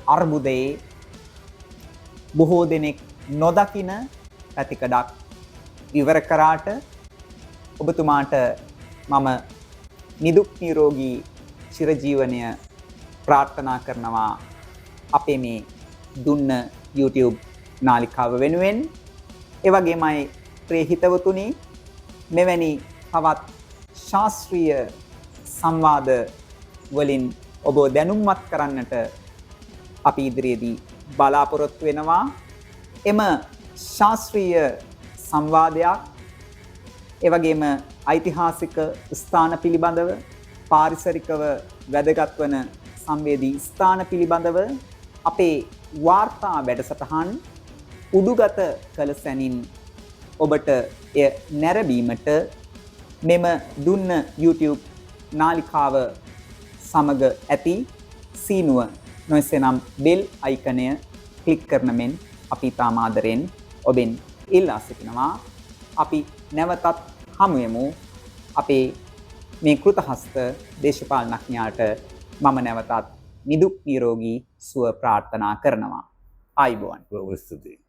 අර්බුදයේ බොහෝ දෙනෙක් නොදකින පැතිකඩක් ඉවර කරාට ඔබතුමාට මම නිදුක් නිරෝගී චිරජීවනය ප්‍රාර්ථනා කරනවා අපේ මේ දුන්න YouTube නාලිකාව වෙනුවෙන්. ඒ වගේමයි ප්‍රිය හිතවතුනි, මෙවැනි තවත් ශාස්ත්‍රීය සංවාද වලින් ඔබ දැනුම්වත් කරන්නට අපි ඉදිරියේදී බලාපොරොත්තු වෙනවා. එම ශාස්ත්‍රීය සංවාදයක් ඒ වගේම ඓතිහාසික ස්ථාන පිළිබඳව, පාරිසරිකව වැදගත් වන සංවේදී ස්ථාන පිළිබඳව අපේ වාර්තා වැඩසටහන් උඩුගත කළ සැනින් ඔබට එය නැරඹීමට මෙම දුන්න YouTube නාලිකාව සමග ඇති සීනුව නොයසේනම් බෙල් අයිකනය ක්ලික් කරන මෙන් අපි තාම ආදරෙන් ඔබෙන් ඉල්ලා සිටිනවා. අපි නැවතත් හමු යමු. අපේ මේ කෘතහස්ත දේශපාලනඥයාට මම නැවතත් නිදුක් නිරෝගී සුව ප්‍රාර්ථනා කරනවා. ආයුබෝවන්. බොහොම ස්තුතියි.